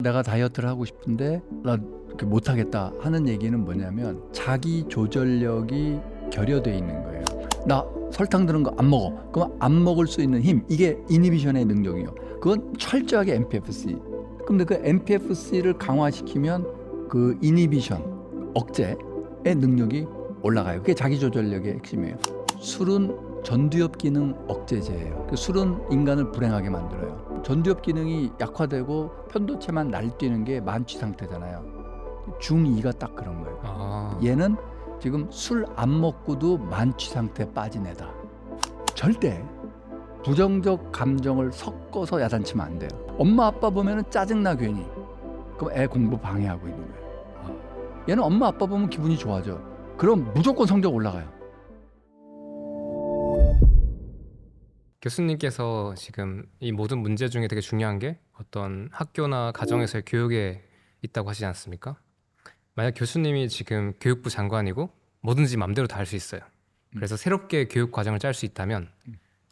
내가 다이어트를 하고 싶은데 나 못하겠다 하는 얘기는 뭐냐면 자기 조절력이 결여돼 있는 거예요. 나 설탕 들은 거 안 먹어. 그럼 안 먹을 수 있는 힘, 이게 이니비션의 능력이요. 그건 철저하게 MPFC. 근데 그 MPFC를 강화시키면 그 이니비션, 억제의 능력이 올라가요. 그게 자기 조절력의 핵심이에요. 술은 전두엽 기능 억제제예요. 술은 인간을 불행하게 만들어요. 전두엽 기능이 약화되고 편도체만 날뛰는 게 만취 상태잖아요. 중2가 딱 그런 거예요. 얘는 지금 술 안 먹고도 만취 상태에 빠진 애다. 절대 부정적 감정을 섞어서 야단치면 안 돼요. 엄마 아빠 보면은 짜증나 괜히. 그럼 애 공부 방해하고 있는 거예요. 얘는 엄마 아빠 보면 기분이 좋아져. 그럼 무조건 성적 올라가요. 교수님께서 지금 이 모든 문제 중에 되게 중요한 게 어떤 학교나 가정에서의 교육에 있다고 하시지 않습니까? 만약 교수님이 지금 교육부 장관이고 뭐든지 맘대로 다 할 수 있어요. 그래서 새롭게 교육 과정을 짤 수 있다면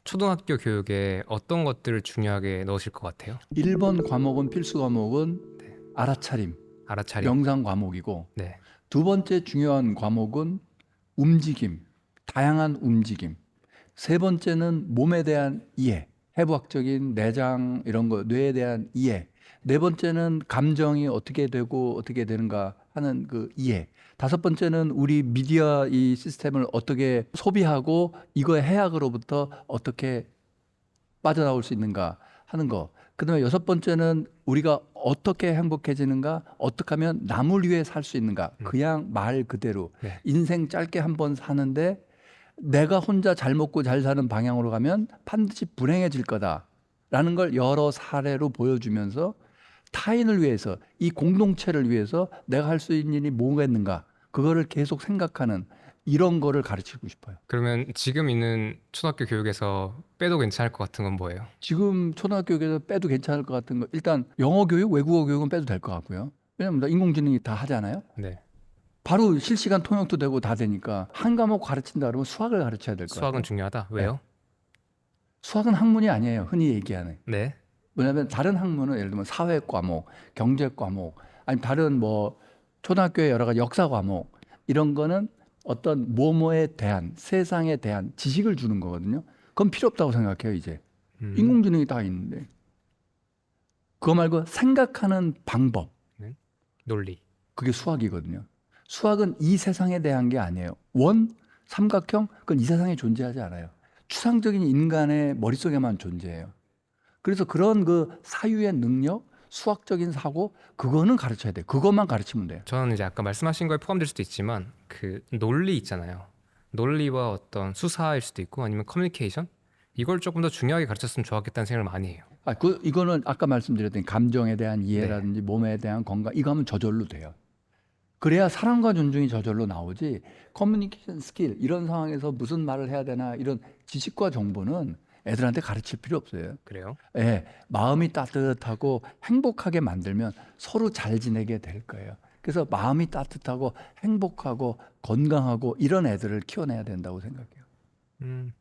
초등학교 교육에 어떤 것들을 중요하게 넣으실 것 같아요? 1번 과목은 필수 과목은 알아차림, 명상 과목이고 네. 두 번째 중요한 과목은 움직임, 다양한 움직임. 세 번째는 몸에 대한 이해, 해부학적인 내장 이런 거, 뇌에 대한 이해. 네 번째는 감정이 어떻게 되고 어떻게 되는가 하는 그 이해. 다섯 번째는 우리 미디어 이 시스템을 어떻게 소비하고 이거의 해악으로부터 어떻게 빠져나올 수 있는가 하는 거. 그다음에 여섯 번째는 우리가 어떻게 행복해지는가, 어떻게 하면 남을 위해 살 수 있는가. 그냥 말 그대로 네. 인생 짧게 한 번 사는데 내가 혼자 잘 먹고 잘 사는 방향으로 가면 반드시 불행해질 거다라는 걸 여러 사례로 보여주면서 타인을 위해서, 이 공동체를 위해서 내가 할 수 있는 일이 뭐겠는가, 그거를 계속 생각하는 이런 거를 가르치고 싶어요. 그러면 지금 있는 초등학교 교육에서 빼도 괜찮을 것 같은 건 뭐예요? 지금 초등학교 교육에서 빼도 괜찮을 것 같은 거, 일단 영어 교육, 외국어 교육은 빼도 될 것 같고요. 왜냐면 인공지능이 다 하잖아요. 네. 바로 실시간 통역도 되고 다 되니까 한 과목 가르친다 그러면 수학을 가르쳐야 될 것 같아요. 수학은 중요하다. 왜요? 수학은 학문이 아니에요. 흔히 얘기하는. 네. 왜냐하면 다른 학문은 예를 들면 사회 과목, 경제 과목, 아니 다른 뭐 초등학교의 여러 가지 역사 과목, 이런 거는 어떤 뭐뭐에 대한, 세상에 대한 지식을 주는 거거든요. 그건 필요 없다고 생각해요. 이제 인공지능이 다 있는데. 그거 말고 생각하는 방법, 논리. 그게 수학이거든요. 수학은 이 세상에 대한 게 아니에요. 원, 삼각형, 그건 이 세상에 존재하지 않아요. 추상적인 인간의 머릿속에만 존재해요. 그래서 그런 그 사유의 능력, 수학적인 사고, 그거는 가르쳐야 돼요. 그것만 가르치면 돼요. 저는 이제 아까 말씀하신 거에 포함될 수도 있지만 그 논리 있잖아요. 논리와 어떤 수사일 수도 있고 아니면 커뮤니케이션, 이걸 조금 더 중요하게 가르쳤으면 좋았겠다는 생각을 많이 해요. 이거는 아까 말씀드렸던 감정에 대한 이해라든지 몸에 대한 건강, 이거 하면 저절로 돼요. 그래야 사랑과 존중이 저절로 나오지, 커뮤니케이션 스킬 이런 상황에서 무슨 말을 해야 되나 이런 지식과 정보는 애들한테 가르칠 필요 없어요. 그래요? 예, 마음이 따뜻하고 행복하게 만들면 서로 잘 지내게 될 거예요. 그래서 마음이 따뜻하고 행복하고 건강하고 이런 애들을 키워내야 된다고 생각해요.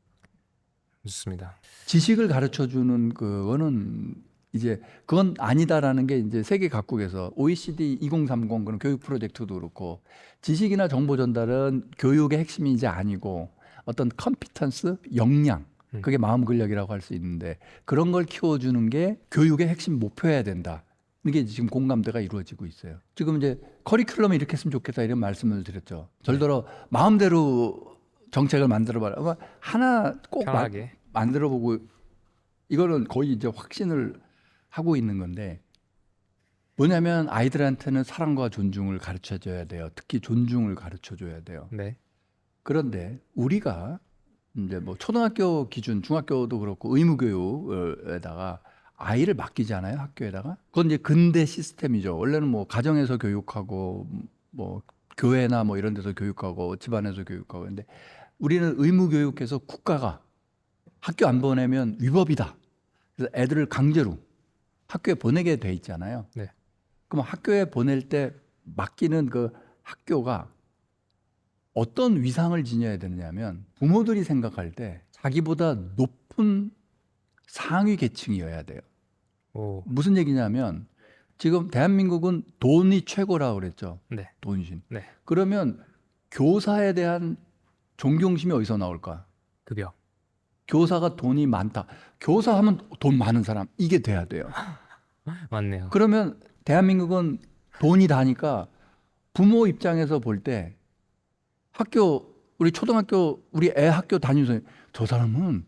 좋습니다. 지식을 가르쳐 주는 그거는 이제 그건 아니다라는 게 이제 세계 각국에서 OECD 2030 그런 교육 프로젝트도 그렇고, 지식이나 정보 전달은 교육의 핵심이 이제 아니고 어떤 컴피턴스, 역량, 그게 마음 근력이라고 할 수 있는데 그런 걸 키워주는 게 교육의 핵심 목표여야 된다. 이게 지금 공감대가 이루어지고 있어요. 지금 이제 커리큘럼을 이렇게 했으면 좋겠다 이런 말씀을 드렸죠. 절대로 마음대로 정책을 만들어봐라. 하나 꼭 편하게. 만들어보고 이거는 거의 이제 확신을 하고 있는 건데, 뭐냐면 아이들한테는 사랑과 존중을 가르쳐줘야 돼요. 특히 존중을 가르쳐줘야 돼요. 네. 그런데 우리가 이제 뭐 초등학교 기준, 중학교도 그렇고 의무교육에다가 아이를 맡기잖아요, 학교에다가. 그건 이제 근대 시스템이죠. 원래는 뭐 가정에서 교육하고 뭐 교회나 뭐 이런 데서 교육하고 집안에서 교육하고. 근데 우리는 의무교육해서 국가가 학교 안 보내면 위법이다. 그래서 애들을 강제로 학교에 보내게 돼 있잖아요. 네. 그럼 학교에 보낼 때 맡기는 그 학교가 어떤 위상을 지녀야 되느냐면, 부모들이 생각할 때 자기보다 높은 상위 계층이어야 돼요. 오. 무슨 얘기냐면 지금 대한민국은 돈이 최고라고 그랬죠. 네. 돈신. 네. 그러면 교사에 대한 존경심이 어디서 나올까? 급여. 교사가 돈이 많다. 교사하면 돈 많은 사람 이게 돼야 돼요. 맞네요. 그러면 대한민국은 돈이 다니까 부모 입장에서 볼 때 학교 우리 초등학교 우리 애 학교 다니면서 저 사람은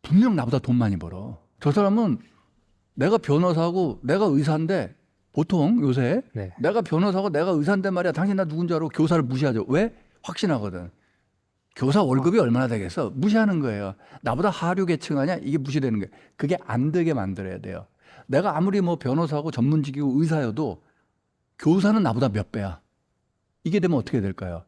분명 나보다 돈 많이 벌어. 저 사람은 내가 변호사고 내가 의사인데 보통 요새 네. 내가 변호사고 내가 의사인데 말이야 당신 나 누군지 알고 교사를 무시하죠. 왜? 확신하거든. 교사 월급이 얼마나 되겠어? 무시하는 거예요. 나보다 하류 계층 아니야? 이게 무시되는 거예요. 그게 안 되게 만들어야 돼요. 내가 아무리 뭐 변호사고 전문직이고 의사여도 교사는 나보다 몇 배야. 이게 되면 어떻게 될까요?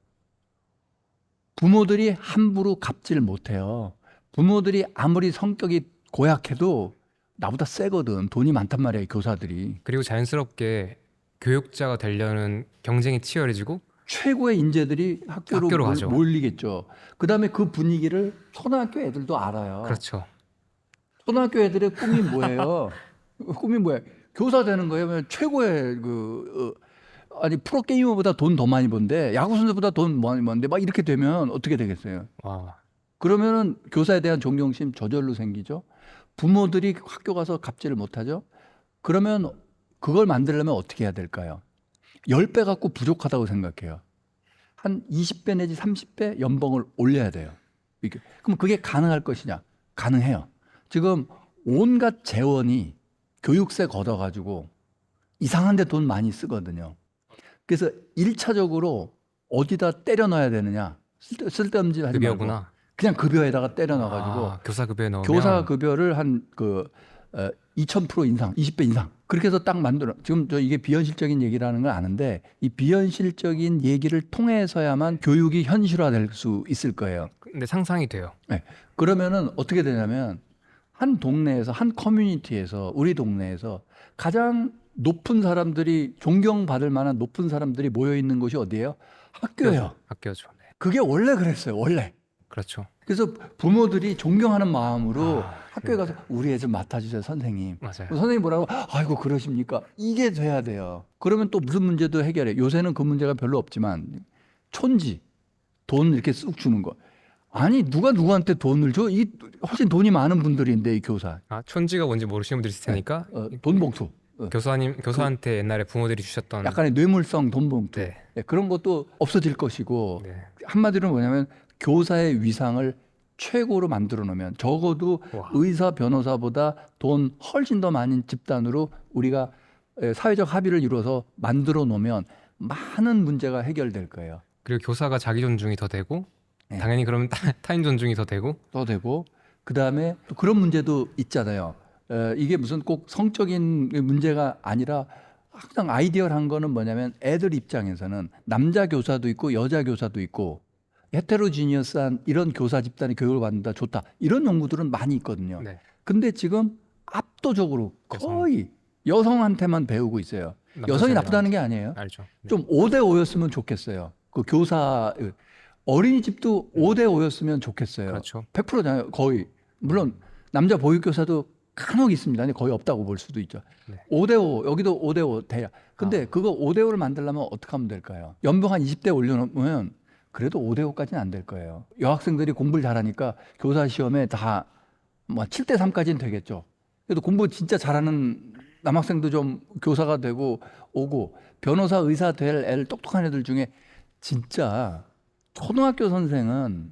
부모들이 함부로 갚질 못해요. 부모들이 아무리 성격이 고약해도 나보다 세거든. 돈이 많단 말이에요, 교사들이. 그리고 자연스럽게 교육자가 되려는 경쟁이 치열해지고 최고의 인재들이 학교로 가죠. 몰리겠죠. 그다음에 그 분위기를 초등학교 애들도 알아요. 그렇죠. 초등학교 애들의 꿈이 뭐예요? 꿈이 뭐예요? 교사 되는 거예요. 최고의 아니 프로 게이머보다 돈 더 많이 번데 야구 선수보다 돈 많이 버는데 막 이렇게 되면 어떻게 되겠어요? 와. 그러면은 교사에 대한 존경심 저절로 생기죠. 부모들이 학교 가서 갚지를 못하죠. 그러면 그걸 만들려면 어떻게 해야 될까요? 10배 갖고 부족하다고 생각해요. 한 20배 내지 30배 연봉을 올려야 돼요. 이게. 그럼 그게 가능할 것이냐? 가능해요. 지금 온갖 재원이 교육세 걷어가지고 이상한 데 돈 많이 쓰거든요. 그래서 1차적으로 어디다 때려 넣어야 되느냐? 쓸데없는 짓 하지 말고 급여구나. 그냥 급여에다가 때려 넣어가지고 교사 급여에 넣으면 교사 급여를 한 2000% 인상, 20배 인상 그렇게 해서 딱 만들어. 지금 저 이게 비현실적인 얘기라는 걸 아는데 이 비현실적인 얘기를 통해서야만 교육이 현실화될 수 있을 거예요. 근데 상상이 돼요. 네. 그러면은 어떻게 되냐면 한 동네에서 한 커뮤니티에서 우리 동네에서 가장 높은 사람들이 존경받을 만한 높은 사람들이 모여 있는 곳이 어디예요? 학교예요. 학교죠. 네. 그게 원래 그랬어요. 원래. 그렇죠. 그래서 부모들이 존경하는 마음으로 학교에 가서 우리 애 좀 맡아주세요, 선생님. 맞아요. 선생님 뭐라고? 아이고 그러십니까? 이게 돼야 돼요. 그러면 또 무슨 문제도 해결해. 요새는 그 문제가 별로 없지만 촌지, 돈 이렇게 쑥 주는 거. 아니 누가 누구한테 돈을 줘? 이 훨씬 돈이 많은 분들인데 이 교사. 촌지가 뭔지 모르시는 분들이 있을 테니까 돈 봉투. 교사한테 옛날에 부모들이 주셨던 약간의 뇌물성 돈 봉투. 네. 네, 그런 것도 없어질 것이고 네. 한마디로 뭐냐면 교사의 위상을 최고로 만들어 놓으면 적어도 와. 의사 변호사보다 돈 훨씬 더 많은 집단으로 우리가 사회적 합의를 이루어서 만들어 놓으면 많은 문제가 해결될 거예요. 그리고 교사가 자기 존중이 더 되고 네. 당연히 그러면 타인 존중이 더 되고 더 되고 그다음에 또 그런 문제도 있잖아요. 이게 무슨 꼭 성적인 문제가 아니라 항상 아이디어한 거는 뭐냐면 애들 입장에서는 남자 교사도 있고 여자 교사도 있고 헤테로지니어스한 이런 교사 집단이 교육을 받는다 좋다 이런 연구들은 많이 있거든요. 네. 근데 지금 압도적으로 거의 여성한테만 배우고 있어요. 남자 여성이 세대가 나쁘다는 게 아니에요. 알죠. 네. 좀 5대 5였으면 좋겠어요. 그 교사 어린이집도 5대 5였으면 좋겠어요. 그렇죠. 100%잖아요. 거의. 물론 남자 보육교사도 간혹 있습니다. 근데 거의 없다고 볼 수도 있죠. 네. 5대 5 여기도 5대 5 돼야. 근데 그거 5대 5를 만들려면 어떻게 하면 될까요? 연봉 한 20대 올려놓으면 그래도 5대 5까지는 안 될 거예요. 여학생들이 공부를 잘하니까 교사 시험에 다 뭐 7대 3까지는 되겠죠. 그래도 공부 진짜 잘하는 남학생도 좀 교사가 되고 오고 변호사 의사 될 애를 똑똑한 애들 중에 진짜 초등학교 선생은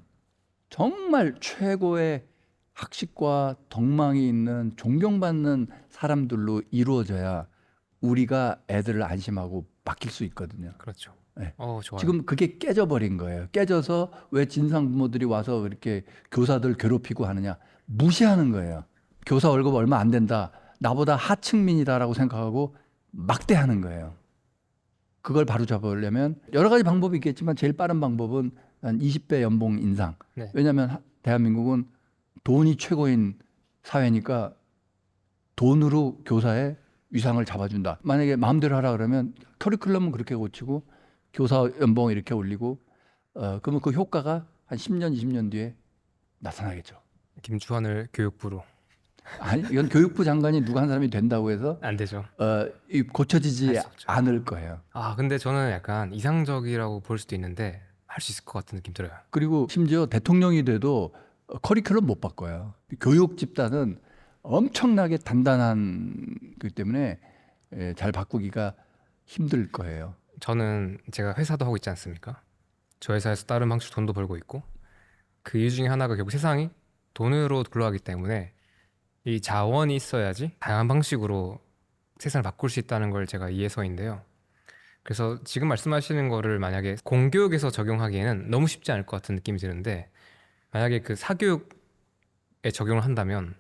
정말 최고의 학식과 덕망이 있는 존경받는 사람들로 이루어져야 우리가 애들을 안심하고 맡길 수 있거든요. 그렇죠. 네. 좋아요. 지금 그게 깨져버린 거예요. 깨져서 왜 진상 부모들이 와서 이렇게 교사들 괴롭히고 하느냐. 무시하는 거예요. 교사 월급 얼마 안 된다. 나보다 하층민이다라고 생각하고 막대하는 거예요. 그걸 바로 잡으려면 여러 가지 방법이 있겠지만 제일 빠른 방법은 한 20배 연봉 인상. 네. 왜냐하면 대한민국은 돈이 최고인 사회니까 돈으로 교사의 위상을 잡아준다. 만약에 마음대로 하라 그러면 커리큘럼은 그렇게 고치고 교사 연봉 이렇게 올리고 그러면 그 효과가 한 10년, 20년 뒤에 나타나겠죠. 김주환을 교육부로. 아니 이건 교육부 장관이 누가 한 사람이 된다고 해서 안 되죠. 이 고쳐지지 할수 없죠. 않을 거예요. 근데 저는 약간 이상적이라고 볼 수도 있는데 할 수 있을 것 같은 느낌 들어요. 그리고 심지어 대통령이 돼도 커리큘럼 못 바꿔요. 교육 집단은 엄청나게 단단한 그 때문에 잘 바꾸기가 힘들 거예요. 저는 제가 회사도 하고 있지 않습니까? 저 회사에서 다른 방식 돈도 벌고 있고 그 이유 중에 하나가 결국 세상이 돈으로 굴러가기 때문에 이 자원이 있어야지 다양한 방식으로 세상을 바꿀 수 있다는 걸 제가 이해해서인데요. 그래서 지금 말씀하시는 거를 만약에 공교육에서 적용하기에는 너무 쉽지 않을 것 같은 느낌이 드는데 만약에 그 사교육에 적용을 한다면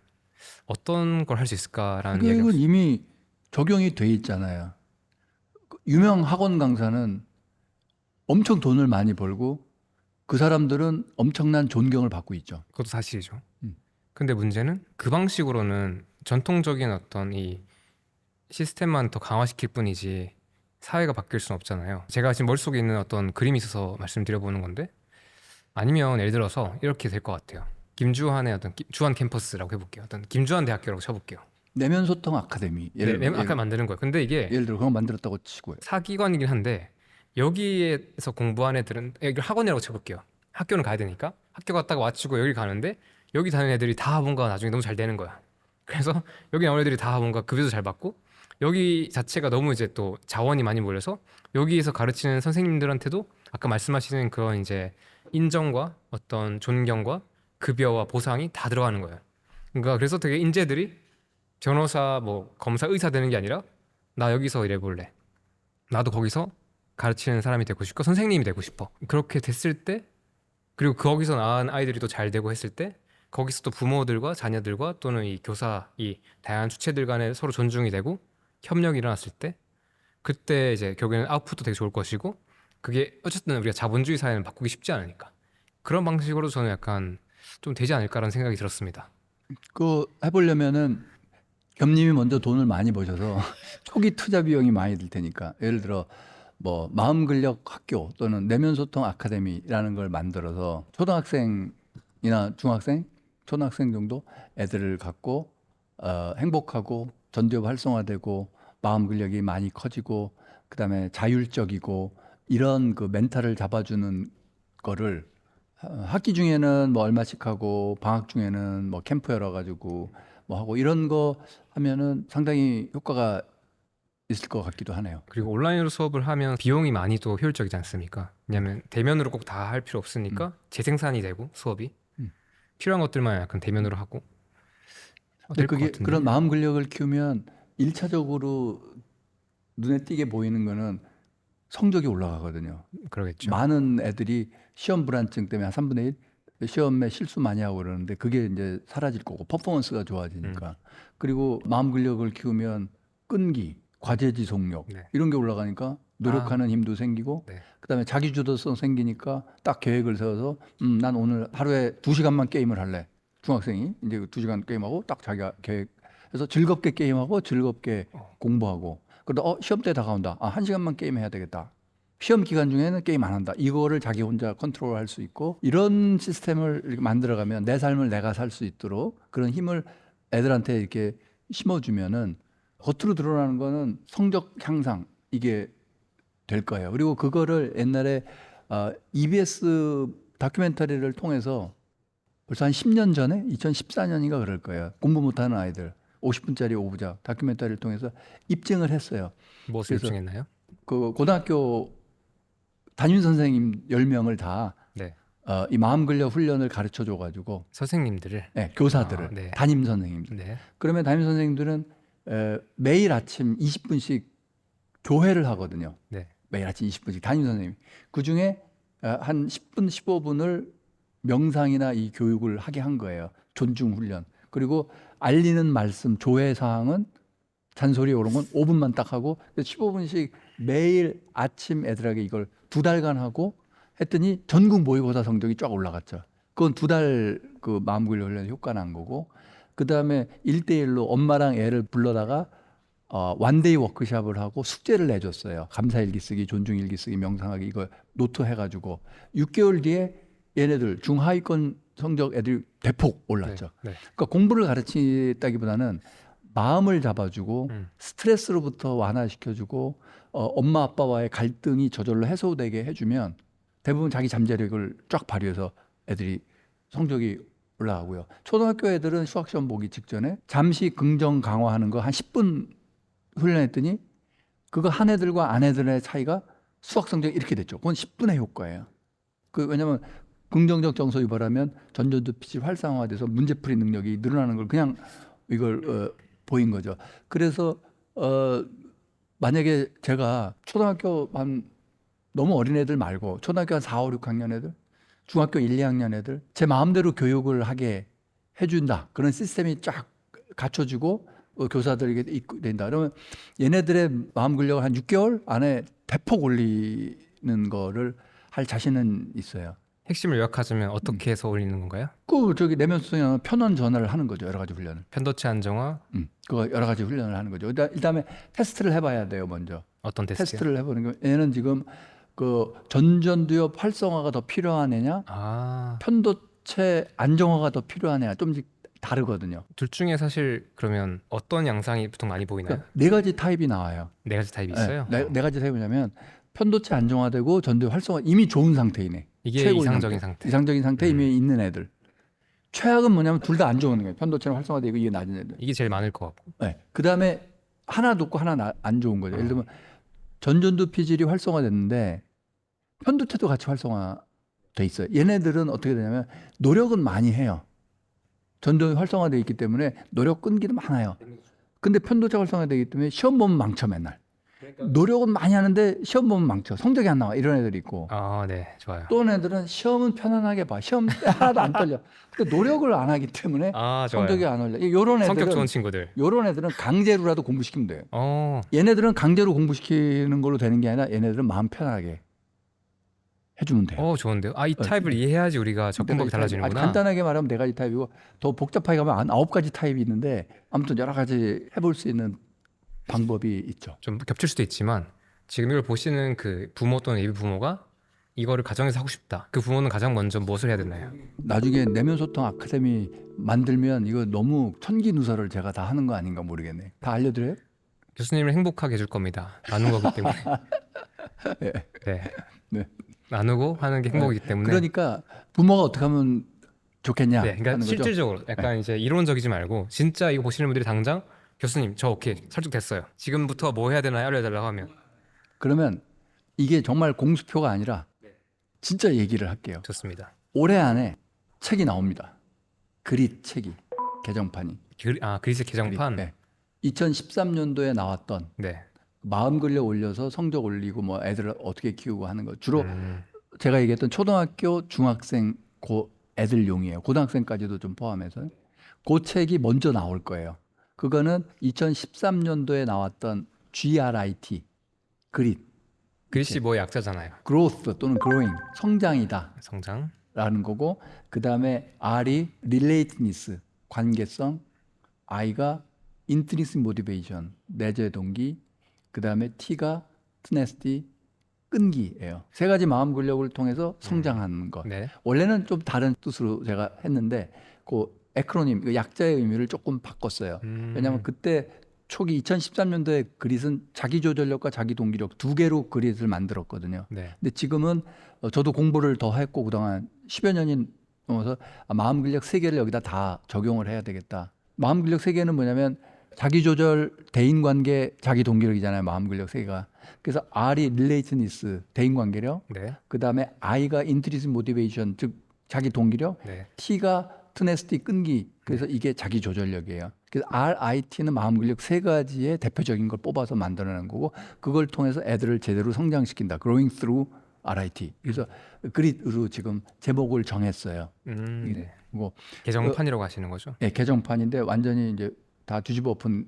어떤 걸 할 수 있을까라는 이야기가 교육은 이미 적용이 돼 있잖아요. 유명 학원 강사는 엄청 돈을 많이 벌고 그 사람들은 엄청난 존경을 받고 있죠. 그것도 사실이죠. 음. 근데 문제는 그 방식으로는 전통적인 어떤 이 시스템만 더 강화시킬 뿐이지 사회가 바뀔 수는 없잖아요. 제가 지금 머릿속에 있는 어떤 그림이 있어서 말씀드려보는 건데 아니면 예를 들어서 이렇게 될 것 같아요. 김주한의 어떤 주한 캠퍼스라고 해볼게요. 어떤 김주한 대학교라고 쳐볼게요. 내면 소통 아카데미 아까 만드는 거예요. 근데 이게 예를 들어 그거 만들었다고 치고요. 사기관이긴 한데 여기에서 공부한 애들은 여기를 학원이라고 쳐볼게요. 학교는 가야 되니까 학교 갔다가 마치고 여기 가는데 여기 다니는 애들이 다 뭔가 나중에 너무 잘 되는 거야. 그래서 여기 나온 애들이 다 뭔가 급여도 잘 받고 여기 자체가 너무 이제 또 자원이 많이 몰려서 여기에서 가르치는 선생님들한테도 아까 말씀하시는 그런 이제 인정과 어떤 존경과 급여와 보상이 다 들어가는 거예요. 그러니까 그래서 되게 인재들이 변호사, 뭐 검사, 의사 되는 게 아니라 나 여기서 일해볼래. 나도 거기서 가르치는 사람이 되고 싶고 선생님이 되고 싶어. 그렇게 됐을 때 그리고 거기서 낳은 아이들이 또 잘 되고 했을 때 거기서 또 부모들과 자녀들과 또는 이 교사, 이 다양한 주체들 간에 서로 존중이 되고 협력이 일어났을 때 그때 이제 결국에는 아웃풋도 되게 좋을 것이고 그게 어쨌든 우리가 자본주의 사회는 바꾸기 쉽지 않으니까 그런 방식으로 저는 약간 좀 되지 않을까라는 생각이 들었습니다. 그거 해보려면은 겸님이 먼저 돈을 많이 버셔서 초기 투자 비용이 많이 들 테니까 예를 들어 뭐 마음근력 학교 또는 내면소통 아카데미라는 걸 만들어서 초등학생이나 중학생, 초등학생 정도 애들을 갖고 행복하고 전두엽 활성화되고 마음 근력이 많이 커지고 그다음에 자율적이고 이런 그 멘탈을 잡아주는 거를 학기 중에는 뭐 얼마씩 하고 방학 중에는 뭐 캠프 열어가지고 뭐 하고 이런 거 하면은 상당히 효과가 있을 것 같기도 하네요. 그리고 온라인으로 수업을 하면 비용이 많이 또 효율적이지 않습니까? 왜냐하면 대면으로 꼭 다 할 필요 없으니까 재생산이 되고 수업이 필요한 것들만 약간 대면으로 하고 근데 될 것 그게 같은데. 그런 마음 근력을 키우면 일차적으로 눈에 띄게 보이는 거는 성적이 올라가거든요. 그러겠죠. 많은 애들이 시험 불안증 때문에 한 3분의 1 시험에 실수 많이 하고 그러는데 그게 이제 사라질 거고 퍼포먼스가 좋아지니까. 그리고 마음 근력을 키우면 끈기, 과제 지속력 네. 이런 게 올라가니까 노력하는 힘도 생기고 네. 그다음에 자기 주도성 생기니까 딱 계획을 세워서 난 오늘 하루에 2시간만 게임을 할래. 중학생이 이제 2시간 게임하고 딱 자기가 계획해서 즐겁게 게임하고 즐겁게 공부하고 그러다 시험 때 다가온다. 1시간만 게임해야 되겠다. 시험 기간 중에는 게임 안 한다. 이거를 자기 혼자 컨트롤할 수 있고 이런 시스템을 이렇게 만들어가면 내 삶을 내가 살 수 있도록 그런 힘을 애들한테 이렇게 심어주면은 겉으로 드러나는 거는 성적 향상 이게 될 거예요. 그리고 그거를 옛날에 EBS 다큐멘터리를 통해서 벌써 한 10년 전에 2014년인가 그럴 거예요. 공부 못하는 아이들 50분짜리 오부작 다큐멘터리를 통해서 입증을 했어요. 무엇을 그래서 입증했나요? 그 고등학교 담임 선생님 10명을 다 네. 이 마음 근력 훈련을 가르쳐 줘 가지고 선생님들을. 교사들을 네. 담임 선생님들. 네. 그러면 담임 선생님들은 매일 아침 20분씩 교회를 하거든요. 네. 매일 아침 20분씩 담임 선생님. 그중에 한 10분 15분을 명상이나 이 교육을 하게 한 거예요. 존중 훈련. 그리고 알리는 말씀 조회 사항은 잔소리 이런 건 5분만 딱 하고 15분씩 매일 아침 애들에게 이걸 2달간 하고 했더니 전국 모의고사 성적이 쫙 올라갔죠. 그건 2달 그 마음 근력 훈련 효과 난 거고 그다음에 1대1로 엄마랑 애를 불러다가 원데이 워크숍을 하고 숙제를 내줬어요. 감사일기 쓰기, 존중일기 쓰기, 명상하기 이거 노트 해가지고 6개월 뒤에 얘네들 중하위권 성적 애들이 대폭 올랐죠. 네. 그러니까 공부를 가르치다기보다는 마음을 잡아주고 스트레스로부터 완화시켜주고 엄마 아빠와의 갈등이 저절로 해소되게 해주면 대부분 자기 잠재력을 쫙 발휘해서 애들이 성적이 올라가고요. 초등학교 애들은 수학시험 보기 직전에 잠시 긍정 강화하는 거 한 10분 훈련했더니 그거 한 애들과 안 애들의 차이가 수학 성적이 이렇게 됐죠. 그건 10분의 효과예요. 왜냐면 긍정적 정서 유발하면 전전두피질 활성화돼서 문제풀이 능력이 늘어나는 걸 그냥 이걸 보인 거죠. 그래서 만약에 제가 초등학교 한 너무 어린 애들 말고 초등학교 한 4, 5, 6학년 애들, 중학교 1, 2학년 애들 제 마음대로 교육을 하게 해준다. 그런 시스템이 쫙 갖춰지고 교사들에게 있고 된다. 그러면 얘네들의 마음 근력을 한 6개월 안에 대폭 올리는 거를 할 자신은 있어요. 핵심을 요약하자면 어떻게 해서 올리는 건가요? 저기 내면 수행하는 편원 전환을 하는 거죠. 여러 가지 훈련을. 편도체 안정화 그거 여러 가지 훈련을 하는 거죠. 일단에 테스트를 해봐야 돼요. 먼저 어떤 테스트요? 테스트를 해보는 거. 얘는 지금 그 전전두엽 활성화가 더 필요한 애냐, 편도체 안정화가 더 필요한 애냐 좀 다르거든요. 둘 중에 사실 그러면 어떤 양상이 보통 많이 보이나요? 그러니까 네 가지 타입이 나와요. 네 가지 타입이 있어요? 네 가지 타입이냐면 편도체 안정화되고 전두엽 활성화 이미 좋은 상태이네. 이게 최고인 이상적인 상태. 이상적인 상태 이미 있는 애들. 최악은 뭐냐면 둘 다 안 좋은 거예요. 편도체는 활성화되고 이게 낮은 애들. 이게 제일 많을 것 같고. 네. 그 다음에 하나 높고 하나 안 좋은 거죠. 예를 들면 전전두피질이 활성화됐는데 편도체도 같이 활성화돼 있어요. 얘네들은 어떻게 되냐면 노력은 많이 해요. 전전이 활성화돼 있기 때문에 노력 끈기도 많아요. 근데 편도체 활성화되기 때문에 시험 보면 망쳐 맨날. 노력은 많이 하는데 시험 보면 망쳐. 성적이 안 나와. 이런 애들이 있고. 네, 좋아요. 또 어느 애들은 시험은 편안하게 봐. 시험 하나도 안 떨려. 근데 노력을 안 하기 때문에 좋아요. 성적이 안 올려. 요런 성격 애들은 좋은 친구들. 요런 애들은 강제로라도 공부시키면 돼요. 얘네들은 강제로 공부시키는 걸로 되는 게 아니라 얘네들은 마음 편하게 해주면 돼요. 좋은데요. 이 타입을 이해해야지 우리가 접근법이 달라지는구나. 간단하게 말하면 네 가지 타입이고 더 복잡하게 가면 한 9가지 타입이 있는데 아무튼 여러 가지 해볼 수 있는 방법이 있죠. 좀 겹칠 수도 있지만 지금 이걸 보시는 그 부모 또는 예비 부모가 이거를 가정에서 하고 싶다. 그 부모는 가장 먼저 무엇을 해야 되나요? 나중에 내면소통 아카데미 만들면 이거 너무 천기누설을 제가 다 하는 거 아닌가 모르겠네. 다 알려드려요? 교수님을 행복하게 해줄 겁니다. 나눈 거기 때문에. 네. 나누고 하는 게 행복이기 때문에. 그러니까 부모가 어떻게 하면 좋겠냐. 그러니까 하는 실질적으로 거죠? 약간 이제 이론적이지 말고 진짜 이거 보시는 분들이 당장 교수님 저 오케이 설득됐어요. 지금부터 뭐 해야 되나요? 알려달라고 하면. 그러면 이게 정말 공수표가 아니라 진짜 얘기를 할게요. 좋습니다. 올해 안에 책이 나옵니다. 그릿 책이 개정판이. 그리스 개정판. 네. 2013년도에 나왔던 네. 마음 근력 올려서 성적 올리고 뭐 애들을 어떻게 키우고 하는 거 주로 제가 얘기했던 초등학교 중학생 애들용이에요. 고등학생까지도 좀 포함해서 그 책이 먼저 나올 거예요. 그거는 2013년도에 나왔던 GRIT 그릿 그리스 뭐 약자잖아요. growth 또는 growing 성장이다 성장. 라는 거고 그 다음에 R이 relatedness 관계성 I가 intrinsic motivation 내재 동기 그 다음에 T가 tenacity 끈기예요. 세 가지 마음 근력을 통해서 성장하는 것. 네. 원래는 좀 다른 뜻으로 제가 했는데 그 에크로님 그 약자의 의미를 조금 바꿨어요. 왜냐하면 그때 초기 2013년도에 그릿은 자기 조절력과 자기 동기력 두 개로 그릿을 만들었거든요. 네. 근데 지금은 저도 공부를 더 했고 그동안 10여 년이 넘어서 마음 근력 세 개를 여기다 다 적용을 해야 되겠다. 마음 근력 세 개는 뭐냐면 자기 조절, 대인 관계, 자기 동기력이잖아요. 마음 근력 세 개가. 그래서 R이 relatedness, 대인 관계력. 네. 그다음에 I가 intrinsic motivation, 즉 자기 동기력. 네. T가 tenacity, 끈기. 그래서 이게 자기 조절력이에요. 그래서 RIT는 마음 근력 세 가지의 대표적인 걸 뽑아서 만들어낸 거고 그걸 통해서 애들을 제대로 성장시킨다. Growing through RIT. 그래서 그릿으로 지금 제목을 정했어요. 네. 뭐 개정판이라고 하시는 거죠? 네, 개정판인데 완전히 이제 다 뒤집어 엎은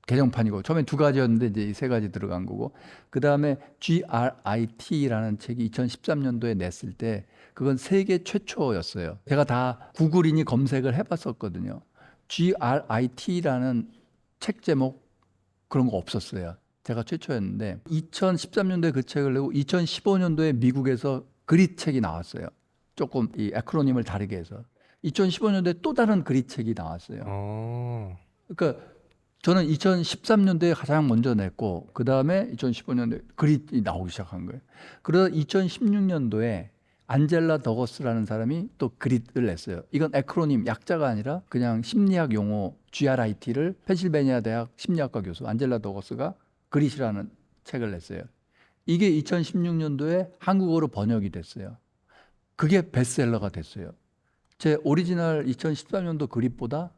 개정판이고 처음엔 두 가지였는데 이제 이 세 가지 들어간 거고 그 다음에 GRIT라는 책이 2013년도에 냈을 때 그건 세계 최초였어요. 제가 다 구글이니 검색을 해봤었거든요. GRIT라는 책 제목 그런 거 없었어요. 제가 최초였는데 2013년도에 그 책을 내고 2015년도에 미국에서 그릿 책이 나왔어요. 조금 이 에크로님을 다르게 해서 2015년도에 또 다른 그릿책이 나왔어요. 그러니까 저는 2013년도에 가장 먼저 냈고 그 다음에 2015년도에 그릿이 나오기 시작한 거예요. 그러다 2016년도에 안젤라 더거스라는 사람이 또 그릿을 냈어요. 이건 에크로님 약자가 아니라 그냥 심리학 용어 GRIT를 펜실베니아 대학 심리학과 교수 안젤라 더거스가 그릿이라는 책을 냈어요. 이게 2016년도에 한국어로 번역이 됐어요. 그게 베스트셀러가 됐어요. 제 오리지널 2013년도 그릿보다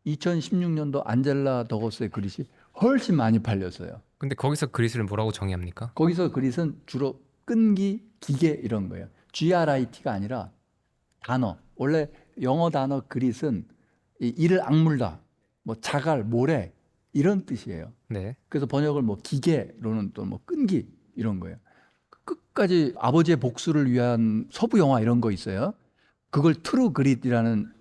2016년도 안젤라 더거스의 그릿이 훨씬 많이 팔렸어요. 근데 거기서 그릿을 뭐라고 정의합니까? 거기서 그릿은 주로 끈기, 기계 이런 거예요. GRIT가 아니라 단어. 원래 영어 단어 그릿은 이를 악물다, 뭐 자갈, 모래 이런 뜻이에요. 네. 그래서 번역을 뭐 기계로는 또 뭐 끈기 이런 거예요. 끝까지 아버지의 복수를 위한 서부 영화 이런 거 있어요. 그걸 트루 그릿이라는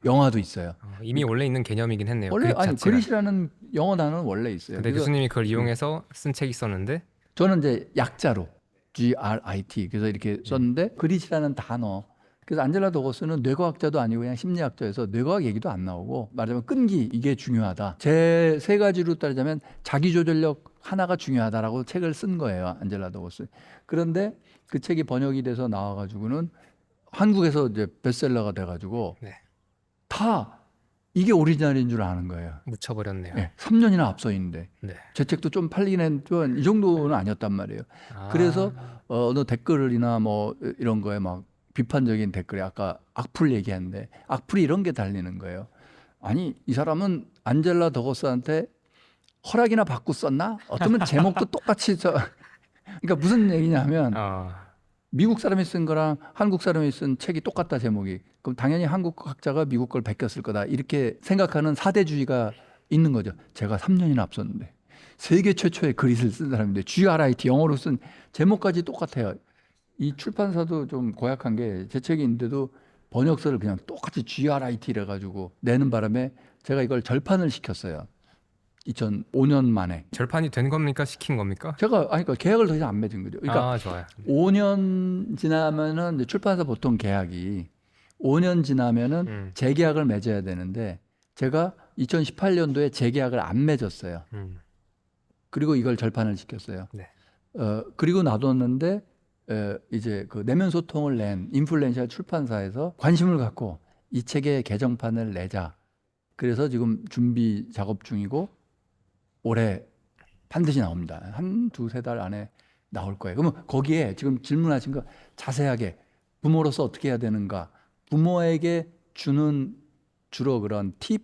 영화도 있어요. 이미 원래 있는 개념이긴 했네요. 원래 그릿 아니 자체가. 그릿이라는 영어 단어는 원래 있어요. 근데 그래서 교수님이 그걸 이용해서 쓴 책이 있었는데 저는 이제 약자로 GRIT 그래서 이렇게 썼는데 그릿이라는 단어. 그래서 안젤라 더거스는 뇌과학자도 아니고 그냥 심리학자여서 뇌과학 얘기도 안 나오고 말하자면 끈기 이게 중요하다. 제 세 가지로 따르자면 자기 조절력 하나가 중요하다라고 책을 쓴 거예요. 안젤라 더거스. 그런데 그 책이 번역이 돼서 나와가지고는 한국에서 이제 베스트셀러가 돼가지고 네. 다 이게 오리지널인 줄 아는 거예요. 묻혀버렸네요. 네, 3년이나 앞서 있는데 네. 제 책도 좀 팔리긴 했지만 이 정도는 아니었단 말이에요. 아, 그래서 어느 댓글이나 뭐 이런 거에 막 비판적인 댓글에 아까 악플 얘기했는데 악플이 이런 게 달리는 거예요. 아니 이 사람은 안젤라 더거스한테 허락이나 받고 썼나? 어쩌면 제목도 똑같이 그러니까 무슨 얘기냐면 미국 사람이 쓴 거랑 한국 사람이 쓴 책이 똑같다 제목이. 그럼 당연히 한국 학자가 미국 걸 베꼈을 거다. 이렇게 생각하는 사대주의가 있는 거죠. 제가 3년이나 앞섰는데 세계 최초의 그릿을 쓴 사람인데 GRIT 영어로 쓴 제목까지 똑같아요. 이 출판사도 좀 고약한 게 제 책이 있는데도 번역서를 그냥 똑같이 GRIT래 가지고 내는 바람에 제가 이걸 절판을 시켰어요. 2005년 만에. 절판이 된 겁니까? 시킨 겁니까? 제가 그러니까 계약을 더 이상 안 맺은 거죠. 그러니까 좋아요. 5년 지나면은 이제 출판사 보통 계약이 5년 지나면은 재계약을 맺어야 되는데 제가 2018년도에 재계약을 안 맺었어요. 그리고 이걸 절판을 시켰어요. 네. 그리고 놔뒀는데 이제 그 내면 소통을 낸 인플루엔셜 출판사에서 관심을 갖고 이 책의 개정판을 내자. 그래서 지금 준비 작업 중이고 올해 반드시 나옵니다. 한 두세 달 안에 나올 거예요. 그러면 거기에 지금 질문하신 거 자세하게 부모로서 어떻게 해야 되는가, 부모에게 주는 주로 그런 팁,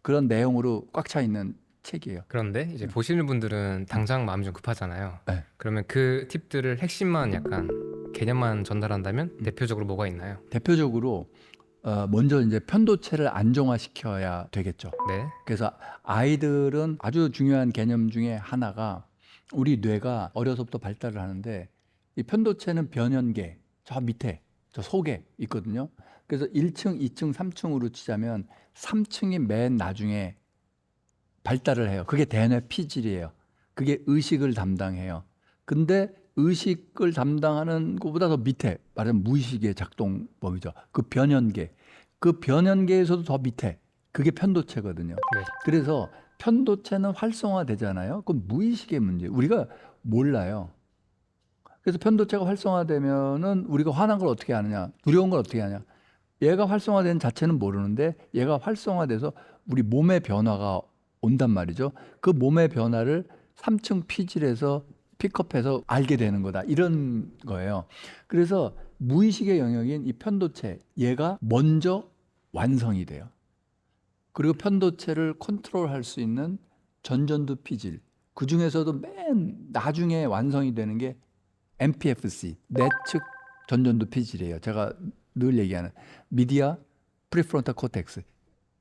그런 내용으로 꽉 차 있는 책이에요. 그런데 이제 보시는 분들은 당장 마음이 좀 급하잖아요. 네. 그러면 그 팁들을 핵심만 약간 개념만 전달한다면 대표적으로 뭐가 있나요? 대표적으로 먼저 이제 편도체를 안정화시켜야 되겠죠. 네. 그래서 아이들은 아주 중요한 개념 중에 하나가 우리 뇌가 어려서부터 발달을 하는데 이 편도체는 변연계 저 밑에 저 속에 있거든요. 그래서 1층, 2층, 3층으로 치자면 3층이 맨 나중에 발달을 해요. 그게 대뇌 피질이에요. 그게 의식을 담당해요. 근데 의식을 담당하는 것보다 더 밑에 말하자면 무의식의 작동법이죠. 그 변연계. 그 변연계에서도 더 밑에 그게 편도체거든요. 네. 그래서 편도체는 활성화되잖아요. 그건 무의식의 문제. 우리가 몰라요. 그래서 편도체가 활성화되면은 우리가 화난 걸 어떻게 하느냐, 두려운 걸 어떻게 하냐. 얘가 활성화된 자체는 모르는데 얘가 활성화돼서 우리 몸의 변화가 온단 말이죠. 그 몸의 변화를 3층 피질에서 픽업해서 알게 되는 거다. 이런 거예요. 그래서 무의식의 영역인 이 편도체, 얘가 먼저 완성이 돼요. 그리고 편도체를 컨트롤할 수 있는 전전두 피질. 그 중에서도 맨 나중에 완성이 되는 게 MPFC, 내측 전전두 피질이에요. 제가 늘 얘기하는 미디아 프리프론탈 코텍스,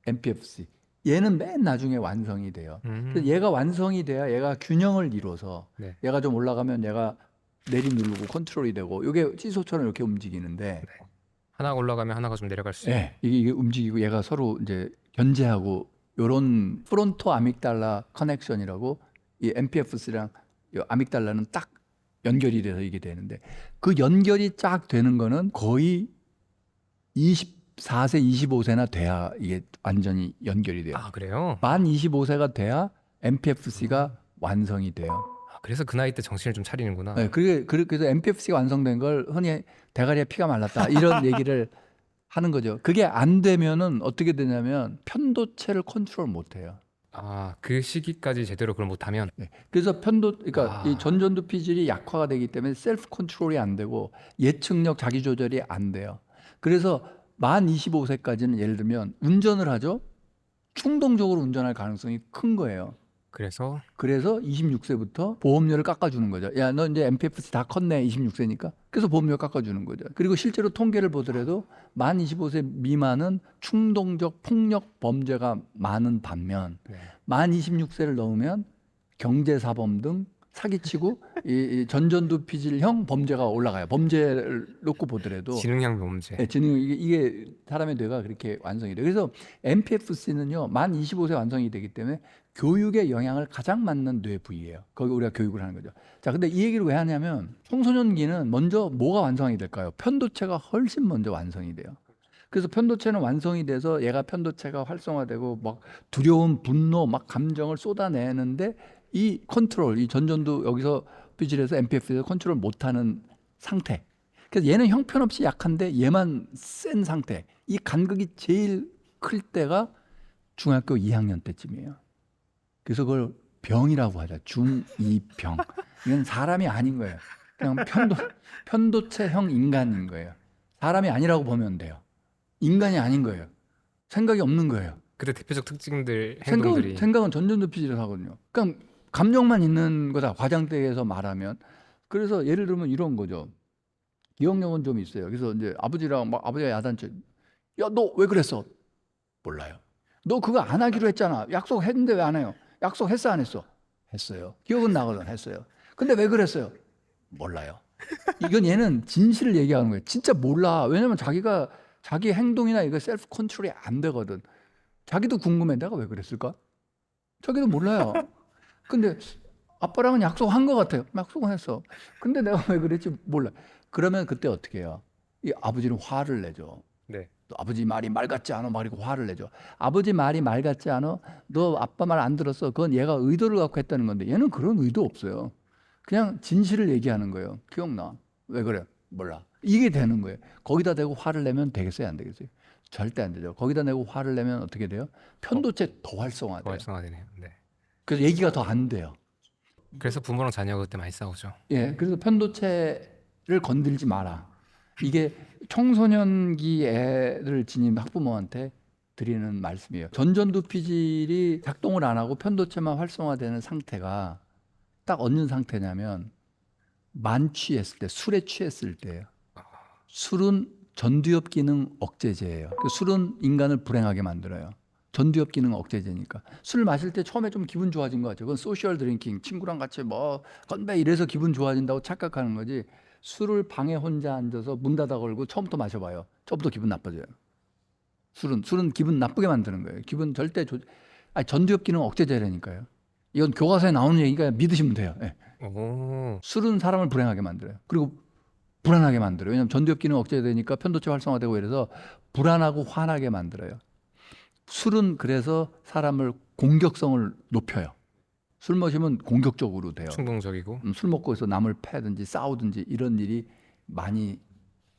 MPFC. 얘는 맨 나중에 완성이 돼요. 그래서 얘가 완성이 돼야 얘가 균형을 이뤄서 네. 얘가 좀 올라가면 얘가 내리 누르고 컨트롤이 되고 이게 시소처럼 이렇게 움직이는데 하나가 올라가면 하나가 좀 내려갈 수 있는. 네, 이게 움직이고 얘가 서로 이제 견제하고 요런 프론토 아믹달라 커넥션이라고 이 MPFC랑 이 아믹달라는 딱 연결이 돼서 이게 되는데 그 연결이 쫙 되는 거는 거의 24세, 25세나 돼야 이게 완전히 연결이 돼요. 아, 그래요? 만 25세가 돼야 MPFC가 완성이 돼요. 아, 그래서 그 나이 때 정신을 좀 차리는구나. 네, 그래서 MPFC가 완성된 걸 흔히 대가리에 피가 말랐다 이런 얘기를 하는 거죠. 그게 안 되면은 어떻게 되냐면 편도체를 컨트롤 못 해요. 아, 그 시기까지 제대로 그걸 못하면 네. 그래서 그러니까 이 전전두 피질이 약화가 되기 때문에 셀프 컨트롤이 안 되고 예측력, 자기 조절이 안 돼요. 그래서 만 25세까지는 예를 들면 운전을 하죠. 충동적으로 운전할 가능성이 큰 거예요. 그래서 26세부터 보험료를 깎아주는 거죠. 야, 너 이제 MPFC 다 컸네, 26세니까. 그래서 보험료 깎아주는 거죠. 그리고 실제로 통계를 보더라도 만 25세 미만은 충동적 폭력 범죄가 많은 반면 네. 만 26세를 넘으면 경제사범 등 사기치고 이 전전두 피질형 범죄가 올라가요. 범죄를 놓고 보더라도 지능형 범죄. 네, 지능 이게 사람의 뇌가 그렇게 완성이 돼요. 그래서 MPFC는요 만 25세 완성이 되기 때문에 교육에 영향을 가장 받는 뇌 부위예요. 거기 우리가 교육을 하는 거죠. 자, 근데 이 얘기를 왜 하냐면 청소년기는 먼저 뭐가 완성이 될까요? 편도체가 훨씬 먼저 완성이 돼요. 그래서 편도체는 완성이 돼서 얘가 편도체가 활성화되고 막 두려움, 분노, 막 감정을 쏟아내는데 이 컨트롤, 이 전전두 여기서 피질에서 MPF에서 컨트롤 못하는 상태. 그래서 얘는 형편없이 약한데 얘만 센 상태. 이 간극이 제일 클 때가 중학교 2학년 때쯤이에요. 그래서 그걸 병이라고 하죠. 중2병. 이건 사람이 아닌 거예요. 그냥 편도체형 인간인 거예요. 사람이 아니라고 보면 돼요. 인간이 아닌 거예요. 생각이 없는 거예요. 그때 대표적 특징들, 행동들이 생각은 전전두 피질을 하거든요. 그러니까 감정만 있는 거다. 과장되게 말하면. 그래서 예를 들면 이런 거죠. 기억력은 좀 있어요. 그래서 이제 아버지랑 막 아버지가 야단쳐. 야, 너 왜 그랬어? 몰라요. 너 그거 안 하기로 했잖아. 약속했는데 왜 안 해요? 약속했어 안 했어? 했어요. 기억은 나거든. 했어요. 근데 왜 그랬어요? 몰라요. 이건 얘는 진실을 얘기하는 거예요. 진짜 몰라. 왜냐면 자기가 자기 행동이나 이거 셀프 컨트롤이 안 되거든. 자기도 궁금해. 내가 왜 그랬을까? 자기도 몰라요. 근데 아빠랑은 약속한 것 같아요. 약속은 했어. 근데 내가 왜 그랬지 몰라. 그러면 그때 어떻게 해요? 이 아버지는 화를 내죠. 네. 또 아버지 말이 말 같지 않아 막 이렇게 화를 내죠. 아버지 말이 말 같지 않아? 너 아빠 말 안 들었어. 그건 얘가 의도를 갖고 했다는 건데 얘는 그런 의도 없어요. 그냥 진실을 얘기하는 거예요. 기억나? 왜 그래? 몰라. 이게 되는 거예요. 거기다 대고 화를 내면 되겠어요? 안 되겠어요? 절대 안 되죠. 거기다 내고 화를 내면 어떻게 돼요? 편도체 더 활성화돼요. 활성화되네요. 네. 그래서 얘기가 더 안 돼요. 그래서 부모랑 자녀가 그때 많이 싸우죠. 예, 그래서 편도체를 건들지 마라. 이게 청소년기 애를 지닌 학부모한테 드리는 말씀이에요. 전전두 피질이 작동을 안 하고 편도체만 활성화되는 상태가 딱 어느 상태냐면 만취했을 때, 술에 취했을 때예요. 술은 전두엽 기능 억제제예요. 그 술은 인간을 불행하게 만들어요. 전두엽 기능 억제제니까. 술 마실 때 처음에 좀 기분 좋아진 것 같죠. 그건 소셜 드링킹, 친구랑 같이 뭐 건배 이래서 기분 좋아진다고 착각하는 거지. 술을 방에 혼자 앉아서 문 닫아 걸고 처음부터 마셔봐요. 처음부터 기분 나빠져요. 술은 기분 나쁘게 만드는 거예요. 기분 절대 아니, 전두엽 기능 억제제라니까요. 이건 교과서에 나오는 얘기가 믿으시면 돼요. 예. 오, 술은 사람을 불행하게 만들어요. 그리고 불안하게 만들어요. 왜냐하면 전두엽 기능 억제되니까 편도체 활성화되고 이래서 불안하고 화나게 만들어요. 술은 그래서 사람을 공격성을 높여요. 술 마시면 공격적으로 돼요. 충동적이고. 술 먹고 해서 남을 패든지 싸우든지 이런 일이 많이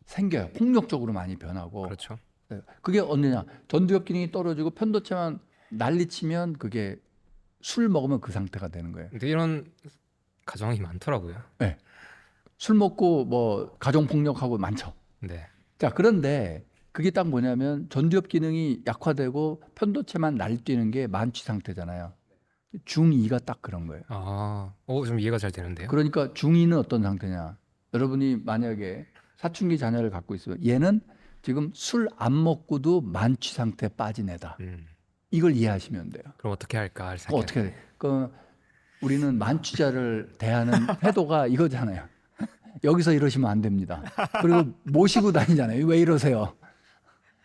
생겨요. 폭력적으로 많이 변하고. 그렇죠. 네. 그게 언제냐? 전두엽 기능이 떨어지고 편도체만 난리치면 그게 술 먹으면 그 상태가 되는 거예요. 근데 이런 가정이 많더라고요. 네. 술 먹고 뭐 가정 폭력하고 많죠. 네. 자, 그런데 그게 딱 뭐냐면 전두엽 기능이 약화되고 편도체만 날뛰는 게 만취 상태잖아요. 중2가 딱 그런 거예요. 아, 좀 이해가 잘 되는데요. 그러니까 중2는 어떤 상태냐? 여러분이 만약에 사춘기 자녀를 갖고 있으면 얘는 지금 술 안 먹고도 만취 상태에 빠진 애다. 이걸 이해하시면 돼요. 그럼 어떻게 할까 그거 어떻게 돼? 그 우리는 만취자를 대하는 태도가 이거잖아요. 여기서 이러시면 안 됩니다. 그리고 모시고 다니잖아요. 왜 이러세요?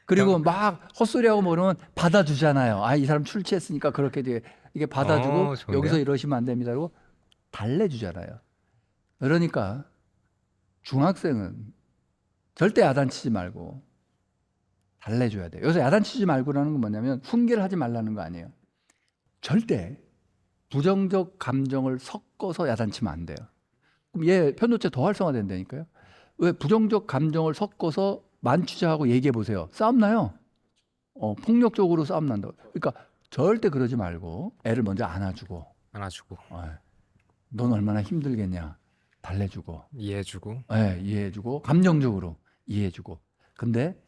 그리고 막 헛소리하고 뭐 그러면 받아주잖아요. 아, 이 사람 술 취했으니까 그렇게 이게 받아주고 좋은데요? 여기서 이러시면 안 됩니다. 그리고 달래주잖아요. 그러니까 중학생은 절대 야단치지 말고 달래줘야 돼요. 여기서 야단치지 말고라는 건 뭐냐면 훈계를 하지 말라는 거 아니에요. 절대 부정적 감정을 섞어서 야단치면 안 돼요. 그럼 얘 편도체 더 활성화된다니까요. 왜 부정적 감정을 섞어서 만취자하고 얘기해 보세요. 싸움 나요. 폭력적으로 싸움 난다고. 그러니까 절대 그러지 말고 애를 먼저 안아주고, 넌 얼마나 힘들겠냐 달래주고, 이해해주고. 이해해주고, 감정적으로 이해해주고. 근데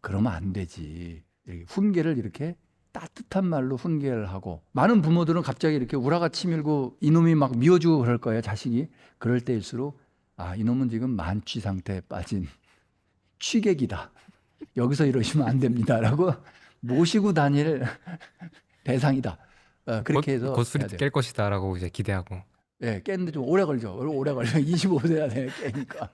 그러면 안 되지. 이렇게 훈계를 이렇게 따뜻한 말로 훈계를 하고, 많은 부모들은 갑자기 이렇게 우라가 치밀고 이놈이 막 미워주고 그럴 거예요, 자식이. 그럴 때일수록 이놈은 지금 만취 상태에 빠진 취객이다. 여기서 이러시면 안 됩니다라고 모시고 다닐 대상이다. 그렇게 해서 곧 술이 해야 돼요. 깰 것이다라고 이제 기대하고. 깼는데 좀 오래 걸죠. 오래 걸려. 25세야 돼 깨니까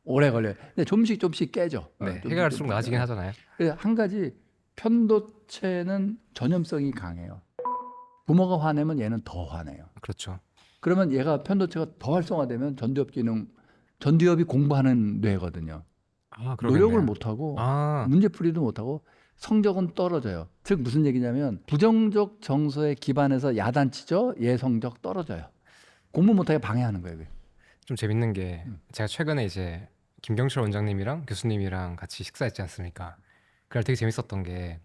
오래 걸려요. 근데 좀씩 깨죠. 네, 좀씩 해갈수록 깨요. 나아지긴 하잖아요. 그래서 한 가지, 편도체는 전염성이 강해요. 부모가 화내면 얘는 더 화내요. 그렇죠. 그러면 얘가 편도체가 더 활성화되면 전두엽 기능, 전두엽이 공부하는 뇌거든요. 그러겠네요. 노력을 못하고 아, 문제풀이도 못하고 성적은 떨어져요. 즉 무슨 얘기냐면 부정적 정서에 기반해서 야단치죠. 얘 성적 떨어져요. 공부 못하게 방해하는 거예요. 그게. 좀 재밌는 게 제가 최근에 이제 김경철 원장님이랑 교수님이랑 같이 식사했지 않습니까? 그날 되게 재밌었던 게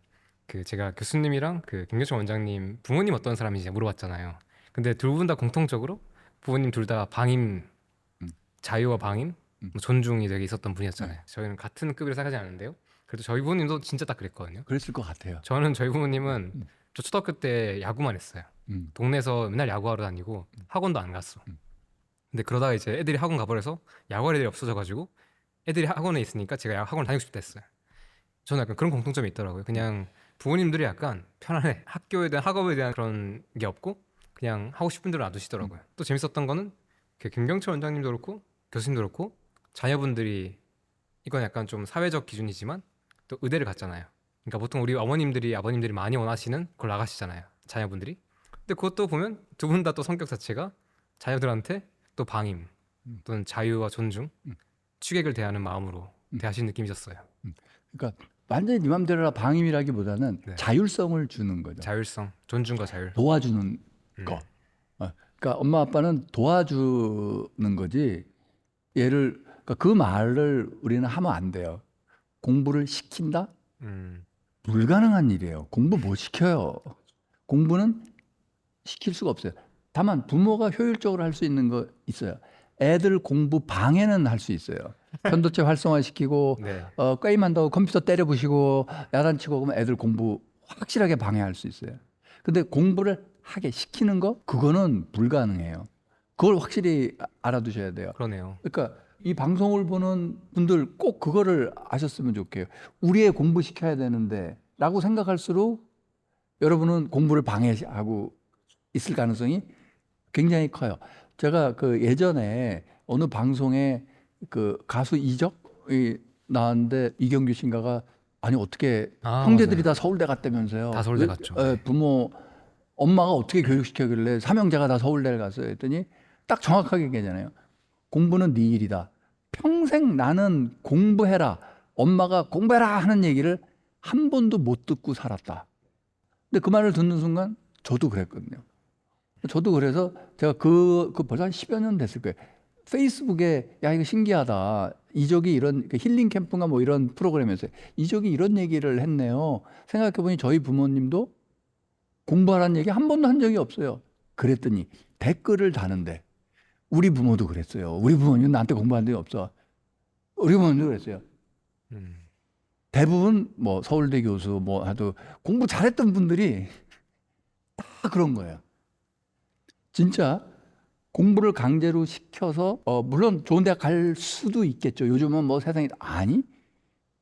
그 제가 교수님이랑 그 김경철 원장님 부모님 어떤 사람인지 물어봤잖아요. 근데 둘 분 다 공통적으로 부모님 둘 다 방임, 자유와 방임, 뭐 존중이 되게 있었던 분이었잖아요. 저희는 같은 급이라 생각하지 않는데요. 그래도 저희 부모님도 진짜 딱 그랬거든요. 그랬을 것 같아요. 저는 저희 부모님은 저 초등학교 때 야구만 했어요. 동네에서 맨날 야구하러 다니고 학원도 안 갔어. 근데 그러다가 이제 애들이 학원 가버려서 야구할 애들이 없어져가지고 애들이 학원에 있으니까 제가 학원을 다니고 싶다 했어요. 저는 약간 그런 공통점이 있더라고요. 그냥 부모님들이 약간 편안해. 학교에 대한 학업에 대한 그런 게 없고 그냥 하고 싶은 대로 놔두시더라고요. 또 재밌었던 거는 그 김경철 원장님도 그렇고 교수님도 그렇고 자녀분들이 이건 약간 좀 사회적 기준이지만 또 의대를 갔잖아요. 그러니까 보통 우리 어머님들이 아버님들이 많이 원하시는 걸 나가시잖아요. 자녀분들이. 근데 그것도 보면 두 분 다 또 성격 자체가 자녀들한테 또 방임 또는 자유와 존중, 취객을 대하는 마음으로 대하시는 느낌이 있었어요. 그러니까 완전히 네 맘대로라 방임이라기보다는 네. 자율성을 주는 거죠. 자율성, 존중과 자율. 도와주는 거. 그러니까 엄마 아빠는 도와주는 거지. 그러니까 그 말을 우리는 하면 안 돼요. 공부를 시킨다? 불가능한 일이에요. 공부 못 시켜요. 공부는 시킬 수가 없어요. 다만 부모가 효율적으로 할 수 있는 거 있어요. 애들 공부 방해는 할 수 있어요. 편도체 활성화시키고 네. 게임한다고 컴퓨터 때려부시고 야단치고 그러면 애들 공부 확실하게 방해할 수 있어요. 근데 공부를 하게 시키는 거 그거는 불가능해요. 그걸 확실히 알아두셔야 돼요. 그러네요. 그러니까 이 방송을 보는 분들 꼭 그거를 아셨으면 좋겠어요. 우리 애 공부시켜야 되는데 라고 생각할수록 여러분은 공부를 방해하고 있을 가능성이 굉장히 커요. 제가 그 예전에 어느 방송에 그 가수 이적이 나왔는데 이경규 씨인가가 아니 어떻게 형제들이 맞아요. 다 서울대 갔다면서요. 다 서울대 갔죠. 부모 엄마가 어떻게 교육시켜길래 삼형제가 다 서울대를 갔어요 했더니 딱 정확하게 얘기하잖아요. 공부는 네 일이다. 평생 나는 공부해라. 엄마가 공부해라 하는 얘기를 한 번도 못 듣고 살았다. 근데 그 말을 듣는 순간 저도 그랬거든요. 저도 그래서 제가 그 벌써 한 10여 년 됐을 거예요. 페이스북에 야 이거 신기하다. 이적이 이런 힐링 캠프인가 뭐 이런 프로그램에서 이적이 이런 얘기를 했네요. 생각해보니 저희 부모님도 공부하라는 얘기 한 번도 한 적이 없어요. 그랬더니 댓글을 다는데 우리 부모도 그랬어요. 우리 부모님은 나한테 공부한 적이 없어. 우리 부모님도 그랬어요. 대부분 뭐 서울대 교수 뭐 하도 공부 잘했던 분들이 다 그런 거예요. 진짜 공부를 강제로 시켜서 물론 좋은 대학 갈 수도 있겠죠. 요즘은 뭐 세상이 아니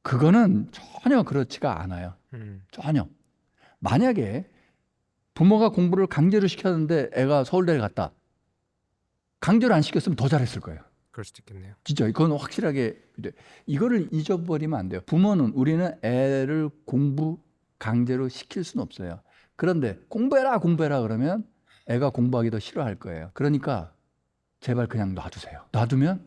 그거는 전혀 그렇지가 않아요. 전혀. 만약에 부모가 공부를 강제로 시켰는데 애가 서울대를 갔다. 강제로 안 시켰으면 더 잘했을 거예요. 그럴 수도 있겠네요. 진짜 그건 확실하게 이거를 잊어버리면 안 돼요. 부모는 우리는 애를 공부 강제로 시킬 수는 없어요. 그런데 공부해라 그러면 애가 공부하기 더 싫어할 거예요. 그러니까 제발 그냥 놔두세요. 놔두면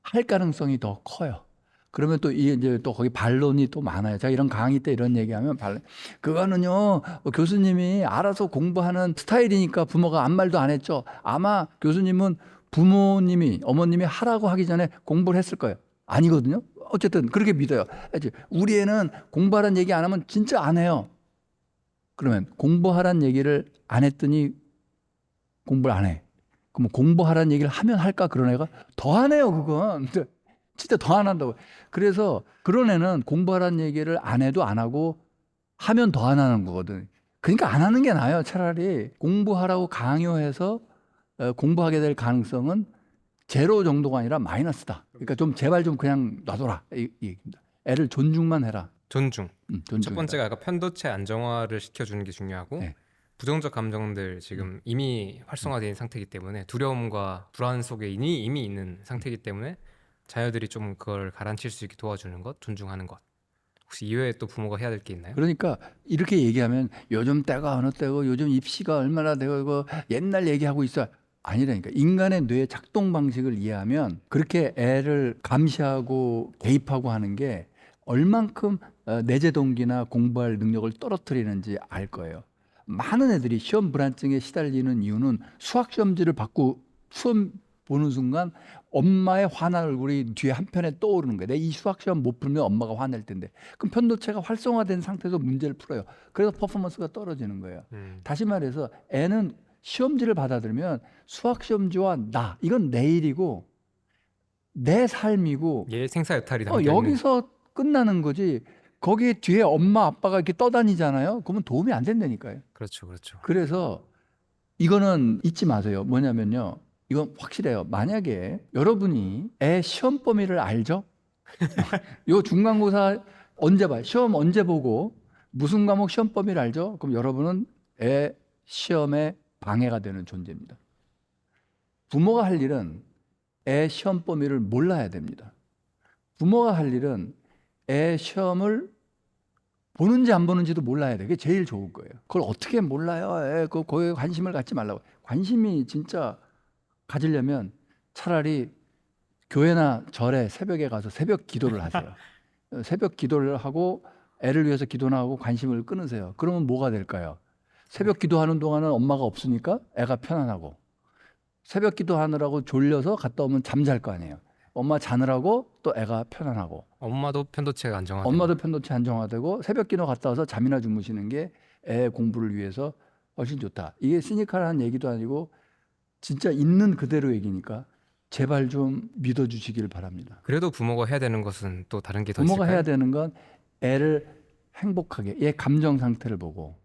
할 가능성이 더 커요. 그러면 또 이제 또 거기 반론이 또 많아요. 제가 이런 강의 때 이런 얘기하면 반론. 그거는요 교수님이 알아서 공부하는 스타일이니까 부모가 아무 말도 안 했죠. 아마 교수님은 부모님이 어머님이 하라고 하기 전에 공부를 했을 거예요. 아니거든요. 어쨌든 그렇게 믿어요. 우리 애는 공부하라는 얘기 안 하면 진짜 안 해요. 그러면 공부하라는 얘기를 안 했더니 공부를 안 해. 그럼 공부하라는 얘기를 하면 할까 그런 애가 더 안 해요. 그건 진짜 더 안 한다고. 그래서 그런 애는 공부하라는 얘기를 안 해도 안 하고 하면 더 안 하는 거거든. 그러니까 안 하는 게 나아요. 차라리 공부하라고 강요해서 공부하게 될 가능성은 제로 정도가 아니라 마이너스다. 그러니까 좀 제발 좀 그냥 놔둬라 이 얘기입니다. 애를 존중만 해라. 존중. 첫 존중해라. 번째가 약간 편도체 안정화를 시켜주는 게 중요하고 네. 부정적 감정들 지금 이미 활성화된 상태이기 때문에 두려움과 불안 속에 이미 있는 상태이기 때문에 자녀들이 좀 그걸 가라앉힐 수 있게 도와주는 것, 존중하는 것. 혹시 이외에 또 부모가 해야 될 게 있나요? 그러니까 이렇게 얘기하면 요즘 때가 어느 때고 요즘 입시가 얼마나 되고 옛날 얘기하고 있어. 아니라니까. 인간의 뇌의 작동 방식을 이해하면 그렇게 애를 감시하고 개입하고 하는 게 얼만큼 내재 동기나 공부할 능력을 떨어뜨리는지 알 거예요. 많은 애들이 시험 불안증에 시달리는 이유는 수학 시험지를 받고 수험 보는 순간 엄마의 화난 얼굴이 뒤에 한편에 떠오르는 거예요. 내 이 수학 시험 못 풀면 엄마가 화낼 텐데. 그럼 편도체가 활성화된 상태에서 문제를 풀어요. 그래서 퍼포먼스가 떨어지는 거예요. 다시 말해서 애는 시험지를 받아들면 수학 시험지와 나 이건 내 일이고 내 삶이고 얘 생사 여탈이 담겨 있는. 여기서 끝나는 거지. 거기에 뒤에 엄마 아빠가 이렇게 떠다니잖아요. 그러면 도움이 안 된다니까요. 그렇죠, 그렇죠. 그래서 이거는 잊지 마세요. 뭐냐면요. 이건 확실해요. 만약에 여러분이 애 시험 범위를 알죠? 요 중간고사 언제 봐요? 시험 언제 보고 무슨 과목 시험 범위를 알죠? 그럼 여러분은 애 시험에 방해가 되는 존재입니다. 부모가 할 일은 애 시험 범위를 몰라야 됩니다. 부모가 할 일은 애 시험을 보는지 안 보는지도 몰라야 돼. 그게 제일 좋은 거예요. 그걸 어떻게 몰라요? 거기에 관심을 갖지 말라고. 관심이 진짜 가지려면 차라리 교회나 절에 새벽에 가서 새벽 기도를 하세요. 새벽 기도를 하고 애를 위해서 기도나 하고 관심을 끊으세요. 그러면 뭐가 될까요? 새벽 기도하는 동안은 엄마가 없으니까 애가 편안하고 새벽 기도하느라고 졸려서 갔다 오면 잠잘 거 아니에요. 엄마 자느라고 또 애가 편안하고 엄마도 편도체가 안정화되고. 엄마도 편도체 안정화되고 새벽 기도 갔다 와서 잠이나 주무시는 게 애 공부를 위해서 훨씬 좋다. 이게 시니컬한 얘기도 아니고 진짜 있는 그대로 얘기니까 제발 좀 믿어주시길 바랍니다. 그래도 부모가 해야 되는 것은 또 다른 게 더 부모가 있을까요? 해야 되는 건 애를 행복하게 얘 감정 상태를 보고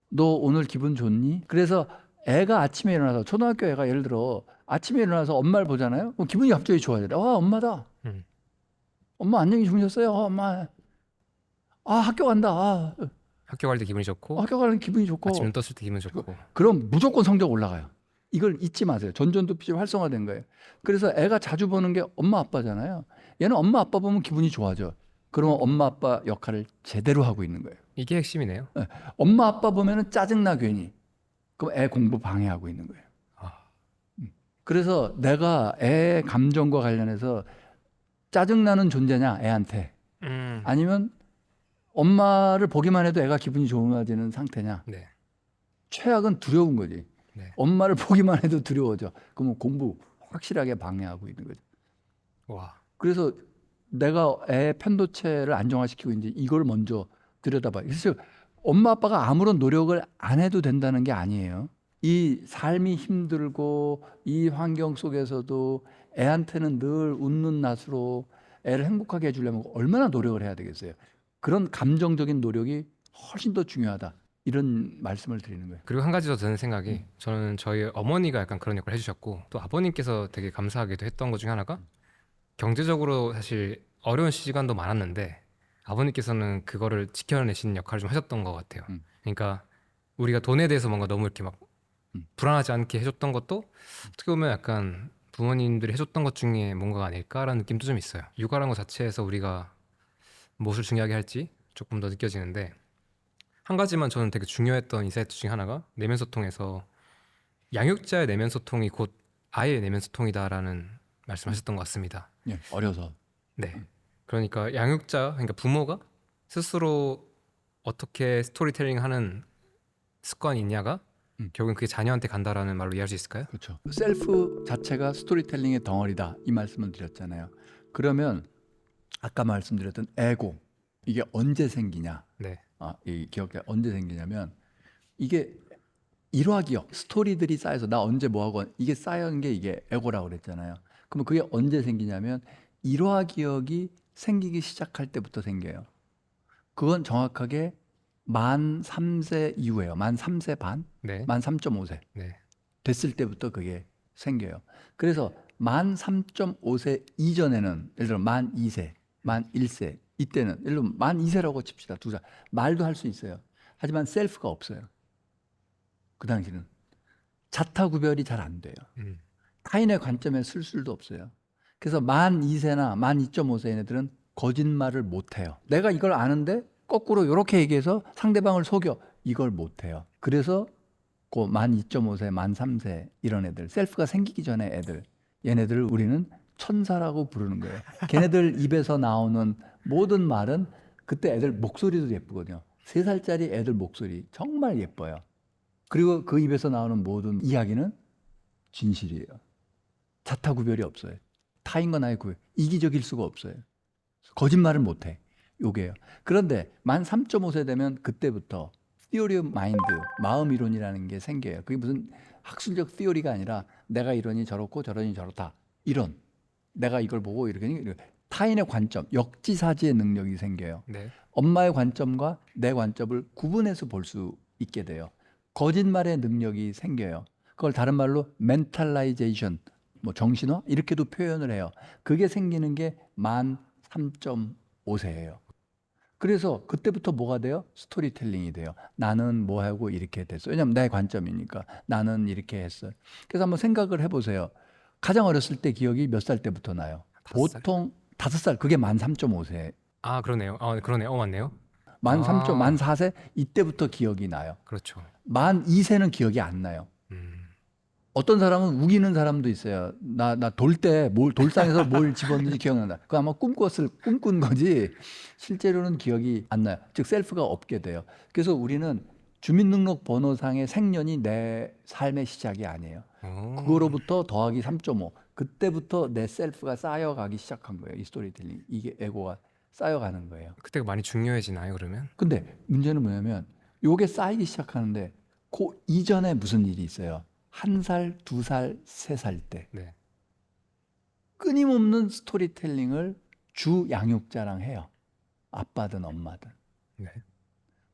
너 오늘 기분 좋니? 그래서 애가 아침에 일어나서 초등학교 애가 예를 들어 아침에 일어나서 엄마를 보잖아요. 그럼 기분이 갑자기 좋아져요. 엄마다. 엄마 안녕히 주무셨어요? 엄마. 학교 간다. 학교 갈 때 기분이 좋고 학교 가는 기분이 좋고. 아침 눈 떴을 때 기분 좋고. 그럼 무조건 성적 올라가요. 이걸 잊지 마세요. 전전두필이 활성화된 거예요. 그래서 애가 자주 보는 게 엄마 아빠잖아요. 얘는 엄마 아빠 보면 기분이 좋아져. 그러면 엄마 아빠 역할을 제대로 하고 있는 거예요. 이게 핵심이네요. 네. 엄마 아빠 보면은 짜증나 괜히. 그럼 애 공부 방해하고 있는 거예요. 그래서 내가 애 감정과 관련해서 짜증나는 존재냐 애한테 아니면 엄마를 보기만 해도 애가 기분이 좋아지는 상태냐. 네. 최악은 두려운 거지. 네. 엄마를 보기만 해도 두려워져. 그러면 공부 확실하게 방해하고 있는 거죠. 와. 그래서 내가 애 편도체를 안정화시키고 이제 이걸 먼저 들여다봐요. 그래서 엄마 아빠가 아무런 노력을 안 해도 된다는 게 아니에요. 이 삶이 힘들고 이 환경 속에서도 애한테는 늘 웃는 낯으로 애를 행복하게 해주려면 얼마나 노력을 해야 되겠어요. 그런 감정적인 노력이 훨씬 더 중요하다. 이런 말씀을 드리는 거예요. 그리고 한 가지 더 드는 생각이 저는 저희 어머니가 약간 그런 역할을 해주셨고 또 아버님께서 되게 감사하게도 했던 것 중에 하나가 경제적으로 사실 어려운 시간도 많았는데 아버님께서는 그거를 지켜내시는 역할을 좀 하셨던 것 같아요. 그러니까 우리가 돈에 대해서 뭔가 너무 이렇게 막 불안하지 않게 해줬던 것도 어떻게 보면 약간 부모님들이 해줬던 것 중에 뭔가가 아닐까라는 느낌도 좀 있어요. 육아라는 것 자체에서 우리가 무엇을 중요하게 할지 조금 더 느껴지는데 한 가지만 저는 되게 중요했던 인사이트 중에 하나가 내면 소통에서 양육자의 내면 소통이 곧 아이의 내면 소통이다라는 말씀하셨던 것 같습니다. 예, 어려서. 네. 그러니까 양육자, 그러니까 부모가 스스로 어떻게 스토리텔링하는 습관이 있냐가 결국은 그게 자녀한테 간다라는 말로 이해할 수 있을까요? 그렇죠. 셀프 자체가 스토리텔링의 덩어리다 이 말씀을 드렸잖아요. 그러면 아까 말씀드렸던 에고 이게 언제 생기냐? 네. 이 기억이 언제 생기냐면 이게 일화기억 스토리들이 쌓여서 나 언제 뭐하고 이게 쌓여있는 게 이게 에고라고 그랬잖아요. 그러면 그게 언제 생기냐면 일화기억이 생기기 시작할 때부터 생겨요. 그건 정확하게 만 3세 이후에요. 만 3세 반, 네. 만 3.5세 네. 됐을 때부터 그게 생겨요. 그래서 만 3.5세 이전에는 예를 들어 만 2세, 만 1세 이때는 예를 들어 만 2세라고 칩시다. 2살 말도 할 수 있어요. 하지만 셀프가 없어요. 그 당시는 자타 구별이 잘 안 돼요. 타인의 관점에 쓸 수도 없어요. 그래서 만 2세나 만 2.5세 애들은 거짓말을 못 해요. 내가 이걸 아는데 거꾸로 이렇게 얘기해서 상대방을 속여 이걸 못 해요. 그래서 그 만 2.5세, 만 3세 이런 애들 셀프가 생기기 전에 애들 얘네들을 우리는 천사라고 부르는 거예요. 걔네들 입에서 나오는 모든 말은 그때 애들 목소리도 예쁘거든요. 3살짜리 애들 목소리 정말 예뻐요. 그리고 그 입에서 나오는 모든 이야기는 진실이에요. 자타 구별이 없어요. 타인과 나의 구별. 이기적일 수가 없어요. 거짓말을 못해. 요게요. 그런데 만 3.5세 되면 그때부터 theory of mind, 마음 이론이라는 게 생겨요. 그게 무슨 학술적 theory가 아니라 내가 이러니 저렇고 저러니 저렇다. 이론. 내가 이걸 보고 이렇게 타인의 관점, 역지사지의 능력이 생겨요. 네. 엄마의 관점과 내 관점을 구분해서 볼 수 있게 돼요. 거짓말의 능력이 생겨요. 그걸 다른 말로 멘탈라이제이션, 뭐 정신화 이렇게도 표현을 해요. 그게 생기는 게 만 3.5세예요. 그래서 그때부터 뭐가 돼요? 스토리텔링이 돼요. 나는 뭐 하고 이렇게 됐어. 왜냐면 내 관점이니까 나는 이렇게 했어. 그래서 한번 생각을 해보세요. 가장 어렸을 때 기억이 몇 살 때부터 나요? 5살? 보통 5살. 그게 만 3.5세. 그러네요. 그러네요. 맞네요. 만 3점, 아. 만 4세 이때부터 기억이 나요. 그렇죠. 만 2세는 기억이 안 나요. 어떤 사람은 우기는 사람도 있어요. 나 돌 때 돌상에서 뭘 집었는지 기억난다. 그거 아마 꿈꾼 거지 실제로는 기억이 안 나요. 즉 셀프가 없게 돼요. 그래서 우리는 주민등록번호상의 생년이 내 삶의 시작이 아니에요. 그거로부터 더하기 3.5 그때부터 내 셀프가 쌓여가기 시작한 거예요. 이 스토리텔링 이게 에고가 쌓여가는 거예요. 그때가 많이 중요해지나요, 그러면? 근데 문제는 뭐냐면 요게 쌓이기 시작하는데 그 이전에 무슨 일이 있어요. 1살, 2살, 3살 때 네. 끊임없는 스토리텔링을 주 양육자랑 해요. 아빠든 엄마든. 네.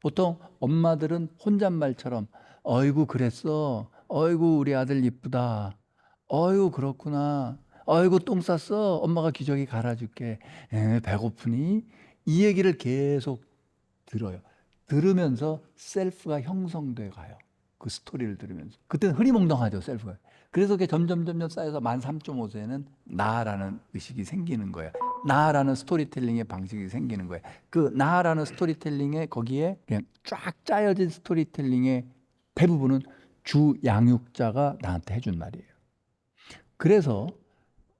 보통 엄마들은 혼잣말처럼 어이구 그랬어. 어이구 우리 아들 이쁘다. 어이구 그렇구나. 어이구 똥 쌌어. 엄마가 기저귀 갈아줄게. 배고프니? 이 얘기를 계속 들어요. 들으면서 셀프가 형성돼 가요. 그 스토리를 들으면서. 그때는 흐리멍덩하죠, 셀프가. 그래서 그게 점점 쌓여서 만 3.5세는 나라는 의식이 생기는 거예요. 나라는 스토리텔링의 방식이 생기는 거예요. 그 나라는 스토리텔링에 거기에 그냥 쫙 짜여진 스토리텔링의 대부분은 주 양육자가 나한테 해준 말이에요. 그래서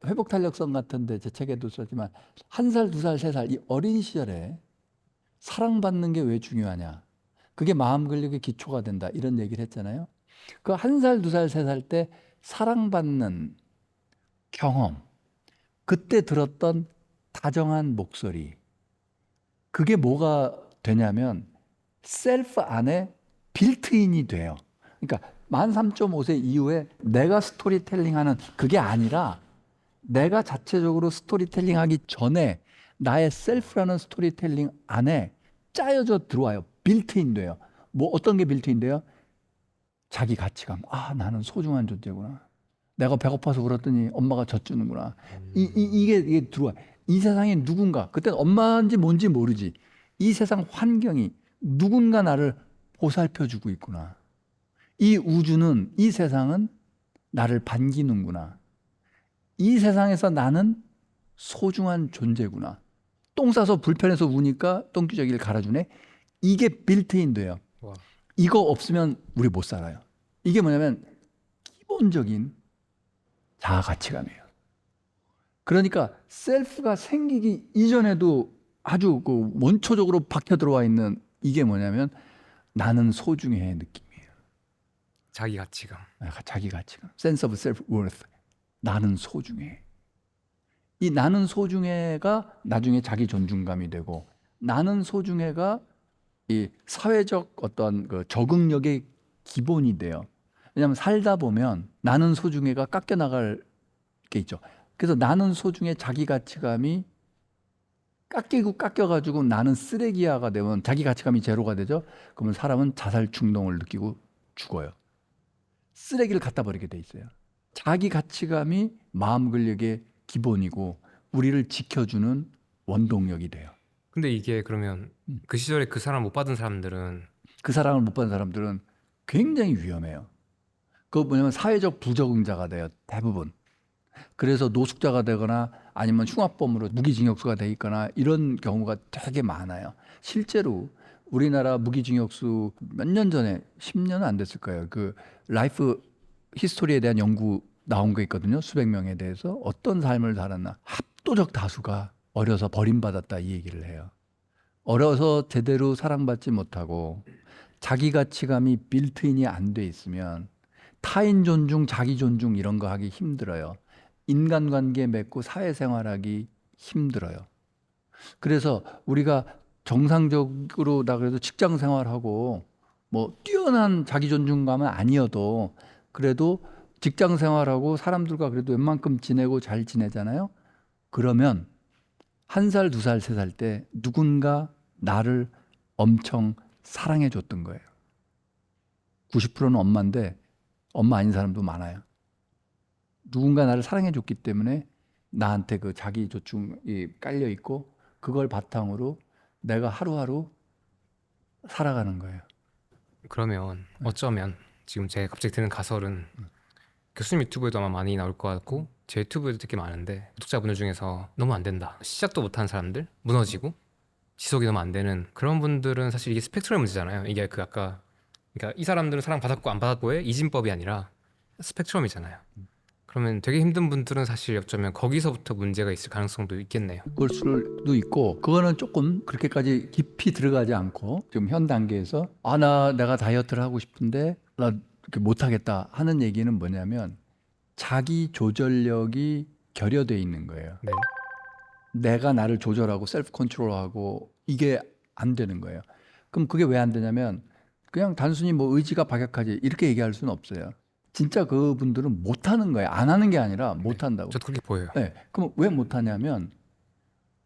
회복탄력성 같은데 제 책에도 썼지만 1살, 2살, 3살 이 어린 시절에 사랑받는 게 왜 중요하냐. 그게 마음 근력의 기초가 된다. 이런 얘기를 했잖아요. 그 1살, 2살, 3살 때 사랑받는 경험, 그때 들었던 다정한 목소리, 그게 뭐가 되냐면 셀프 안에 빌트인이 돼요. 그러니까 만 3.5세 이후에 내가 스토리텔링하는 그게 아니라 내가 자체적으로 스토리텔링하기 전에 나의 셀프라는 스토리텔링 안에 짜여져 들어와요. 빌트인 돼요. 뭐 어떤 게 빌트인 돼요? 자기 가치감. 나는 소중한 존재구나. 내가 배고파서 울었더니 엄마가 젖주는구나. 이게 들어와. 이 세상에 누군가, 그때는 엄마인지 뭔지 모르지. 이 세상 환경이 누군가 나를 보살펴주고 있구나. 이 우주는, 이 세상은 나를 반기는구나. 이 세상에서 나는 소중한 존재구나. 똥 싸서 불편해서 우니까 똥기저귀를 갈아주네. 이게 빌트인 돼요. 와. 이거 없으면 우리 못 살아요. 이게 뭐냐면 기본적인 자아 가치감이에요. 그러니까 셀프가 생기기 이전에도 아주 그 원초적으로 박혀 들어와 있는 이게 뭐냐면 나는 소중해 느낌이에요. 자기 가치감. 자기 가치감. sense of self worth. 나는 소중해. 이 나는 소중해가 나중에 자기 존중감이 되고 나는 소중해가 이 사회적 어떤 그 적응력의 기본이 돼요. 왜냐하면 살다 보면 나는 소중해가 깎여 나갈 게 있죠. 그래서 나는 소중해 자기 가치감이 깎여가지고 나는 쓰레기야가 되면 자기 가치감이 제로가 되죠. 그러면 사람은 자살 충동을 느끼고 죽어요. 쓰레기를 갖다 버리게 돼 있어요. 자기 가치감이 마음 근력의 기본이고 우리를 지켜주는 원동력이 돼요. 근데 이게 그러면 그 시절에 그 사람 못 받은 사람들은 그 사랑을 못 받은 사람들은 굉장히 위험해요. 그거 뭐냐면 사회적 부적응자가 돼요. 대부분. 그래서 노숙자가 되거나 아니면 흉악범으로 무기징역수가 돼 있거나 이런 경우가 되게 많아요. 실제로 우리나라 무기징역수 몇 년 전에 10년은 안 됐을 거예요. 그 라이프 히스토리에 대한 연구 나온 거 있거든요. 수백 명에 대해서 어떤 삶을 살았나. 압도적 다수가 어려서 버림받았다 이 얘기를 해요. 어려서 제대로 사랑받지 못하고 자기 가치감이 빌트인이 안 돼 있으면 타인 존중, 자기 존중 이런 거 하기 힘들어요. 인간관계 맺고 사회생활하기 힘들어요. 그래서 우리가 정상적으로 나 그래도 직장 생활하고 뭐 뛰어난 자기 존중감은 아니어도 그래도 직장 생활하고 사람들과 그래도 웬만큼 지내고 잘 지내잖아요. 그러면 1살, 2살, 3살 때 누군가 나를 엄청 사랑해 줬던 거예요. 90%는 엄마인데 엄마 아닌 사람도 많아요. 누군가 나를 사랑해 줬기 때문에 나한테 그 자기 조충이 깔려 있고 그걸 바탕으로 내가 하루하루 살아가는 거예요. 그러면 어쩌면 지금 제가 갑자기 드는 가설은 교수님 유튜브에도 아마 많이 나올 것 같고 제 유튜브에도 되게 많은데 구독자분들 중에서 너무 안 된다 시작도 못한 사람들 무너지고 지속이 너무 안 되는 그런 분들은 사실 이게 스펙트럼 문제잖아요. 이게 그 아까 그러니까 이 사람들은 사랑 받았고 안 받았고의 이진법이 아니라 스펙트럼이잖아요. 그러면 되게 힘든 분들은 사실 어쩌면 거기서부터 문제가 있을 가능성도 있겠네요. 그럴 수도 있고 그거는 조금 그렇게까지 깊이 들어가지 않고 지금 현 단계에서 내가 다이어트를 하고 싶은데 나 이렇게 못하겠다 하는 얘기는 뭐냐면 자기 조절력이 결여돼 있는 거예요. 네. 내가 나를 조절하고 셀프 컨트롤하고 이게 안 되는 거예요. 그럼 그게 왜 안 되냐면 그냥 단순히 뭐 의지가 박약하지 이렇게 얘기할 수는 없어요. 진짜 그분들은 못하는 거예요. 안 하는 게 아니라 못한다고. 저도 그렇게 보여요. 네. 그럼 왜 못하냐면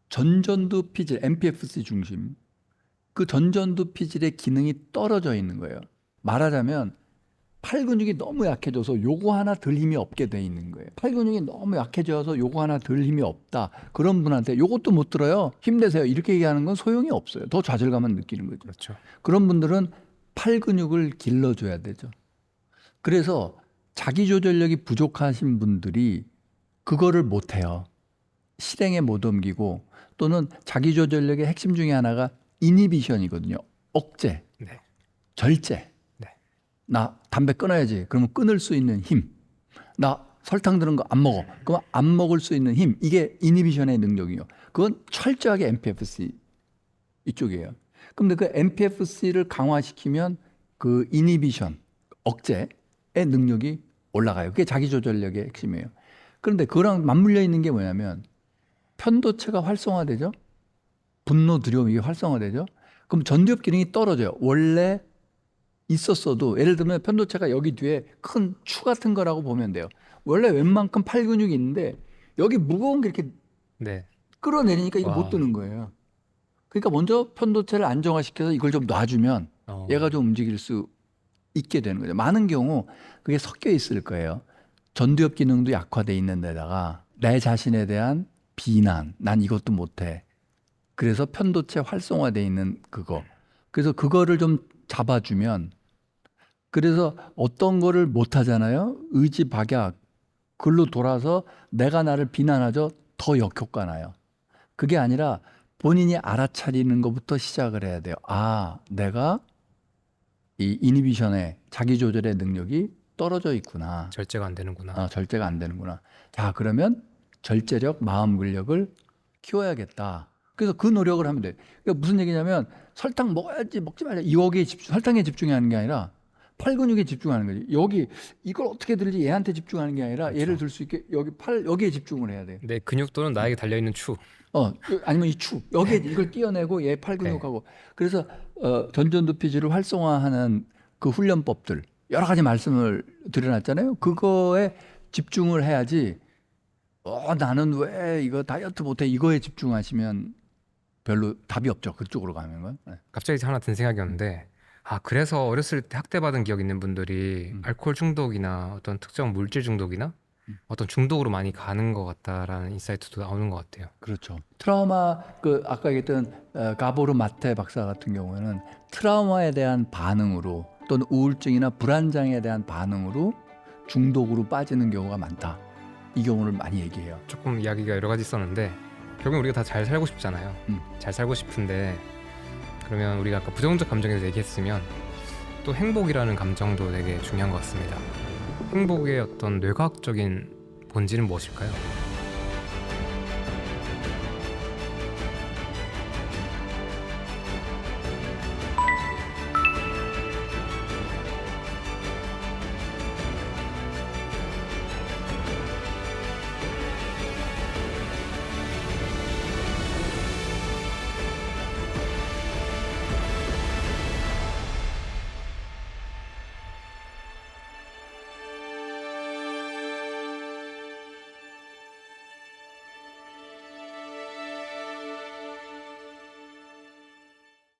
전전두 피질, MPFC 중심 그 전전두 피질의 기능이 떨어져 있는 거예요. 말하자면 팔 근육이 너무 약해져서 요거 하나 들 힘이 없게 돼 있는 거예요. 팔 근육이 너무 약해져서 요거 하나 들 힘이 없다. 그런 분한테 요것도 못 들어요. 힘내세요. 이렇게 얘기하는 건 소용이 없어요. 더 좌절감만 느끼는 거죠. 그렇죠. 그런 분들은 팔 근육을 길러줘야 되죠. 그래서 자기 조절력이 부족하신 분들이 그거를 못해요. 실행에 못 옮기고 또는 자기 조절력의 핵심 중에 하나가 이니비션이거든요. 억제, 네. 절제. 네. 나 담배 끊어야지. 그러면 끊을 수 있는 힘. 나 설탕 들은 거 안 먹어. 그럼 안 먹을 수 있는 힘. 이게 이니비션의 능력이에요. 그건 철저하게 MPFC 이쪽이에요. 근데 그 MPFC를 강화시키면 그 이니비션, 억제의 능력이 올라가요. 그게 자기 조절력의 핵심이에요. 그런데 그거랑 맞물려 있는 게 뭐냐면 편도체가 활성화되죠. 분노, 두려움 이게 활성화되죠. 그럼 전두엽 기능이 떨어져요. 원래 있었어도 예를 들면 편도체가 여기 뒤에 큰 추 같은 거라고 보면 돼요. 원래 웬만큼 팔 근육이 있는데 여기 무거운 게 이렇게 네. 끌어내리니까 이게 와. 못 드는 거예요. 그러니까 먼저 편도체를 안정화시켜서 이걸 좀 놔주면 얘가 좀 움직일 수 있게 되는 거죠. 많은 경우 그게 섞여 있을 거예요. 전두엽 기능도 약화돼 있는 데다가 내 자신에 대한 비난, 난 이것도 못해. 그래서 편도체 활성화돼 있는 그거. 그래서 그거를 좀 잡아주면 그래서 어떤 거를 못 하잖아요. 의지 박약. 글로 돌아서 내가 나를 비난하죠. 더 역효과 나요. 그게 아니라 본인이 알아차리는 것부터 시작을 해야 돼요. 내가 이 이니비션의 자기 조절의 능력이 떨어져 있구나. 절제가 안 되는구나. 절제가 안 되는구나. 자, 그러면 절제력, 마음 근력을 키워야겠다. 그래서 그 노력을 하면 돼. 그러니까 무슨 얘기냐면 설탕 먹어야지 먹지 말자. 여기에 설탕에 집중하는 게 아니라 팔 근육에 집중하는 거지. 여기 이걸 어떻게 들지 얘한테 집중하는 게 아니라 그렇죠. 얘를 들 수 있게 여기 팔 여기에 집중을 해야 돼. 내 근육도는 나에게 달려 있는 추. 아니면 이 축 여기에 이걸 띄어내고 얘 팔 근육하고 그래서 전전두피질을 활성화하는 그 훈련법들 여러 가지 말씀을 드려놨잖아요. 그거에 집중을 해야지. 나는 왜 이거 다이어트 못해 이거에 집중하시면 별로 답이 없죠. 그쪽으로 가는 건. 네. 갑자기 하나 든 생각이었는데 그래서 어렸을 때 학대받은 기억 있는 분들이 알코올 중독이나 어떤 특정 물질 중독이나 어떤 중독으로 많이 가는 것 같다라는 인사이트도 나오는 것 같아요. 그렇죠. 트라우마 아까 얘기했던 가보르 마테 박사 같은 경우에는 트라우마에 대한 반응으로 또는 우울증이나 불안장애에 대한 반응으로 중독으로 빠지는 경우가 많다. 이 경우를 많이 얘기해요. 조금 이야기가 여러 가지 있었는데 결국 우리가 다 잘 살고 싶잖아요. 잘 살고 싶은데 그러면 우리가 아까 부정적 감정에 대해서 얘기했으면 또 행복이라는 감정도 되게 중요한 것 같습니다. 행복의 어떤 뇌과학적인 본질은 무엇일까요?